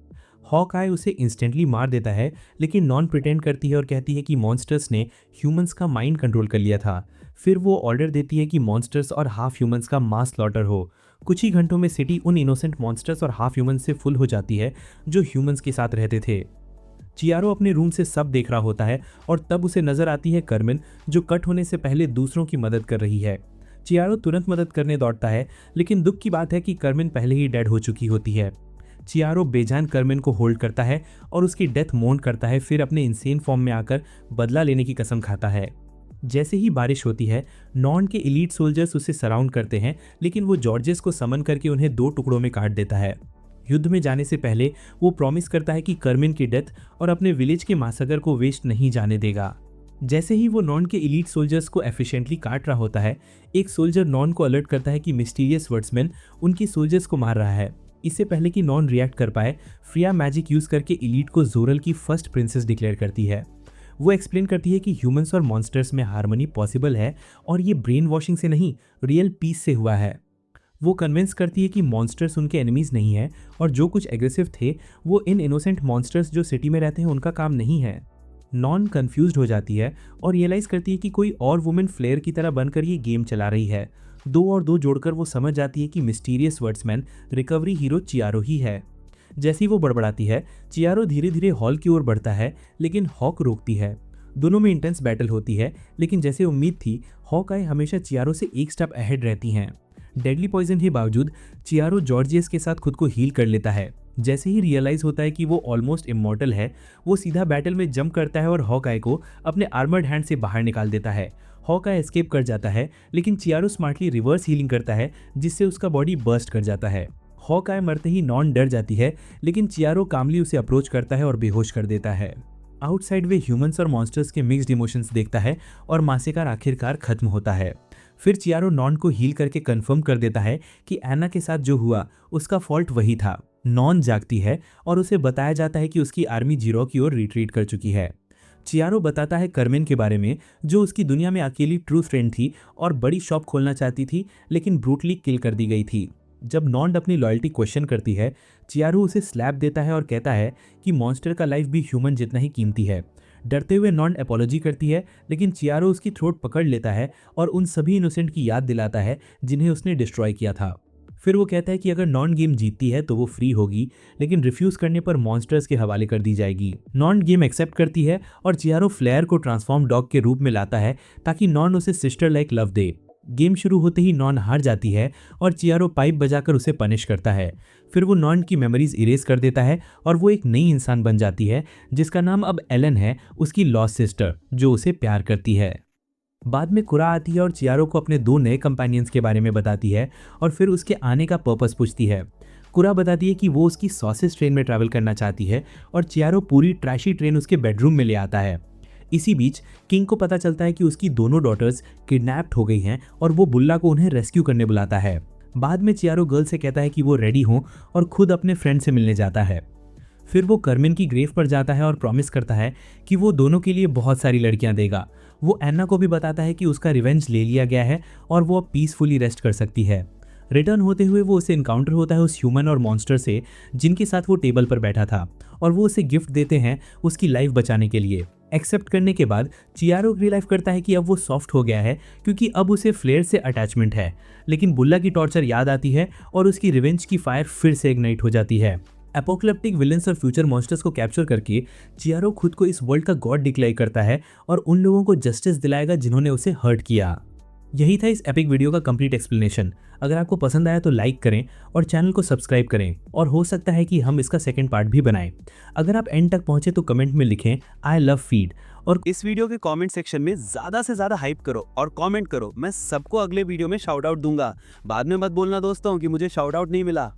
हॉकाई उसे इंस्टेंटली मार देता है, लेकिन नॉन प्रिटेंड करती है और कहती है कि मॉन्स्टर्स ने ह्यूमंस का माइंड कंट्रोल कर लिया था। फिर वो ऑर्डर देती है कि मॉन्स्टर्स और हाफ ह्यूमंस का मास स्लॉटर हो। कुछ ही घंटों में सिटी उन इनोसेंट मॉन्स्टर्स और हाफ ह्यूमन से फुल हो जाती है जो ह्यूमंस के साथ रहते थे। चियारो अपने रूम से सब देख रहा होता है और तब उसे नजर आती है कार्मेन, जो कट होने से पहले दूसरों की मदद कर रही है। चियारो तुरंत मदद करने दौड़ता है, लेकिन दुख की बात है कि कार्मेन पहले ही डेड हो चुकी होती है। चियारो बेजान कार्मेन को होल्ड करता है और उसकी डेथ मोर्न करता है, फिर अपने इंसेन फॉर्म में आकर बदला लेने की कसम खाता है। जैसे ही बारिश होती है, नॉर्न के एलीट सोल्जर्स उसे सराउंड करते हैं, लेकिन वो जॉर्जेस को समन करके उन्हें 2 टुकड़ों में काट देता है। युद्ध में जाने से पहले वो प्रॉमिस करता है कि कार्मेन की डेथ और अपने विलेज के मासकर को वेस्ट नहीं जाने देगा। जैसे ही वो नॉन के एलीट सोल्जर्स को एफिशिएंटली काट रहा होता है, एक सोल्जर नॉन को अलर्ट करता है कि मिस्टीरियस वर्ड्समैन उनकी सोल्जर्स को मार रहा है। इससे पहले कि नॉन रिएक्ट कर पाए, फ्रिया मैजिक यूज करके एलीट को जोरल की फर्स्ट प्रिंसेस डिक्लेयर करती है। वो एक्सप्लेन करती है कि ह्यूमंस और मॉन्स्टर्स में हार्मनी पॉसिबल है और ये ब्रेन वॉशिंग से नहीं, रियल पीस से हुआ है। वो कन्विंस करती है कि मॉन्स्टर्स उनके एनिमीज नहीं है और जो कुछ एग्रेसिव थे वो इन इनोसेंट मॉन्स्टर्स जो सिटी में रहते हैं उनका काम नहीं है। नॉन कंफ्यूज्ड हो जाती है और रियलाइज करती है कि कोई और वुमेन फ्लेयर की तरह बनकर ये गेम चला रही है। 2 और 2 जोड़कर वो समझ जाती है कि मिस्टीरियस वर्ड्समैन रिकवरी हीरो चियारो ही है। जैसे ही वो बड़बड़ाती है, चियारो धीरे धीरे हॉल की ओर बढ़ता है, लेकिन हॉक रोकती है। दोनों में इंटेंस बैटल होती है, लेकिन जैसे उम्मीद थी, हॉक आई हमेशा चियारो से एक स्टेप अहेड रहती हैं। डेडली पॉइजन के बावजूद चियारो जॉर्जियस के साथ खुद को हील कर लेता है। जैसे ही रियलाइज होता है कि वो ऑलमोस्ट इमॉर्टल है, वो सीधा बैटल में जंप करता है और हॉकाई को अपने आर्मर्ड हैंड से बाहर निकाल देता है। हॉकाई एस्केप कर जाता है, लेकिन चियारो स्मार्टली रिवर्स हीलिंग करता है, जिससे उसका बॉडी बर्स्ट कर जाता है। हॉकाई मरते ही नॉन डर जाती है, लेकिन चियारो कामली उसे अप्रोच करता है और बेहोश कर देता है। आउटसाइड वे ह्यूमंस और मॉन्स्टर्स के मिक्स्ड इमोशंस देखता है और मासेकार आखिरकार खत्म होता है। फिर चियारो नॉन को हील करके कंफर्म कर देता है कि एना के साथ जो हुआ उसका फॉल्ट वही था। नॉन जागती है और उसे बताया जाता है कि उसकी आर्मी जीरो की ओर रिट्रीट कर चुकी है। चियारो बताता है कार्मेन के बारे में, जो उसकी दुनिया में अकेली ट्रू फ्रेंड थी और बड़ी शॉप खोलना चाहती थी, लेकिन ब्रूटली किल कर दी गई थी। जब नॉन अपनी लॉयल्टी क्वेश्चन करती है, चियारो उसे स्लैप देता है और कहता है कि मॉन्स्टर का लाइफ भी ह्यूमन जितना ही कीमती है। डरते हुए नॉन अपॉलॉजी करती है, लेकिन चियारो उसकी थ्रोट पकड़ लेता है और उन सभी इनोसेंट की याद दिलाता है जिन्हें उसने डिस्ट्रॉय किया था। फिर वो कहता है कि अगर नॉन गेम जीतती है तो वो फ्री होगी, लेकिन रिफ्यूज करने पर मॉन्स्टर्स के हवाले कर दी जाएगी। नॉन गेम एक्सेप्ट करती है और चियारो फ्लेयर को ट्रांसफॉर्म डॉग के रूप में लाता है ताकि नॉन उसे sister like love they. Game शुरू होते ही नॉन हार जाती है और चियारो पाइप बजाकर उसे पनिश करता है। फिर वो नॉन की मेमोरीज इरेज कर देता है और वो एक नई इंसान बन जाती है, जिसका नाम अब एलन है, उसकी लॉस्ट सिस्टर, जो उसे प्यार करती है। बाद में कुरा आती है और चियारो को अपने 2 नए कंपेनियंस के बारे में बताती है और फिर उसके आने का पर्पस पूछती है। कुरा बताती है कि वो उसकी सॉसेज ट्रेन में ट्रैवल करना चाहती है और चियारो पूरी ट्रैशी ट्रेन उसके बेडरूम में ले आता है। इसी बीच किंग को पता चलता है कि उसकी दोनों डॉटर्स किडनैप्ड हो गई हैं और वो बुल्ला को उन्हें रेस्क्यू करने बुलाता है। बाद में चियारो गर्ल से कहता है कि वो रेडी हो और खुद अपने फ्रेंड से मिलने जाता है। फिर वो कार्मेन की ग्रेव पर जाता है और प्रॉमिस करता है कि वो दोनों के लिए बहुत सारी लड़कियां देगा। वो एना को भी बताता है कि उसका रिवेंज ले लिया गया है और वो अब पीसफुली रेस्ट कर सकती है। रिटर्न होते हुए वो उसे इनकाउंटर होता है उस ह्यूमन और मॉन्स्टर से जिनके साथ वो टेबल पर बैठा था, और वो उसे गिफ्ट देते हैं उसकी लाइफ बचाने के लिए। एक्सेप्ट करने के बाद चियारो रियलाइज करता है कि अब वो सॉफ्ट हो गया है क्योंकि अब उसे फ्लेयर से अटैचमेंट है, लेकिन बुल्ला की टॉर्चर याद आती है और उसकी रिवेंज की फायर फिर से इग्नाइट हो जाती है। एपोकलिप्टिक विलेंस और फ्यूचर मॉन्स्टर्स को कैप्चर करके चियारो खुद को इस वर्ल्ड का गॉड डिक्लेयर करता है और उन लोगों को जस्टिस दिलाएगा जिन्होंने उसे हर्ट किया। यही था इस एपिक वीडियो का कंप्लीट एक्सप्लेनेशन। अगर आपको पसंद आया तो लाइक करें और चैनल को सब्सक्राइब करें, और हो सकता है कि हम इसका सेकंड पार्ट भी बनाएं। अगर आप एंड तक पहुंचे तो कमेंट में लिखें आई लव फीड, और इस वीडियो के कमेंट सेक्शन में ज्यादा से ज्यादा हाइप करो और कमेंट करो। मैं सबको अगले वीडियो में शाउट आउट दूंगा। बाद में मत बोलना दोस्तों कि मुझे शाउट आउट नहीं मिला।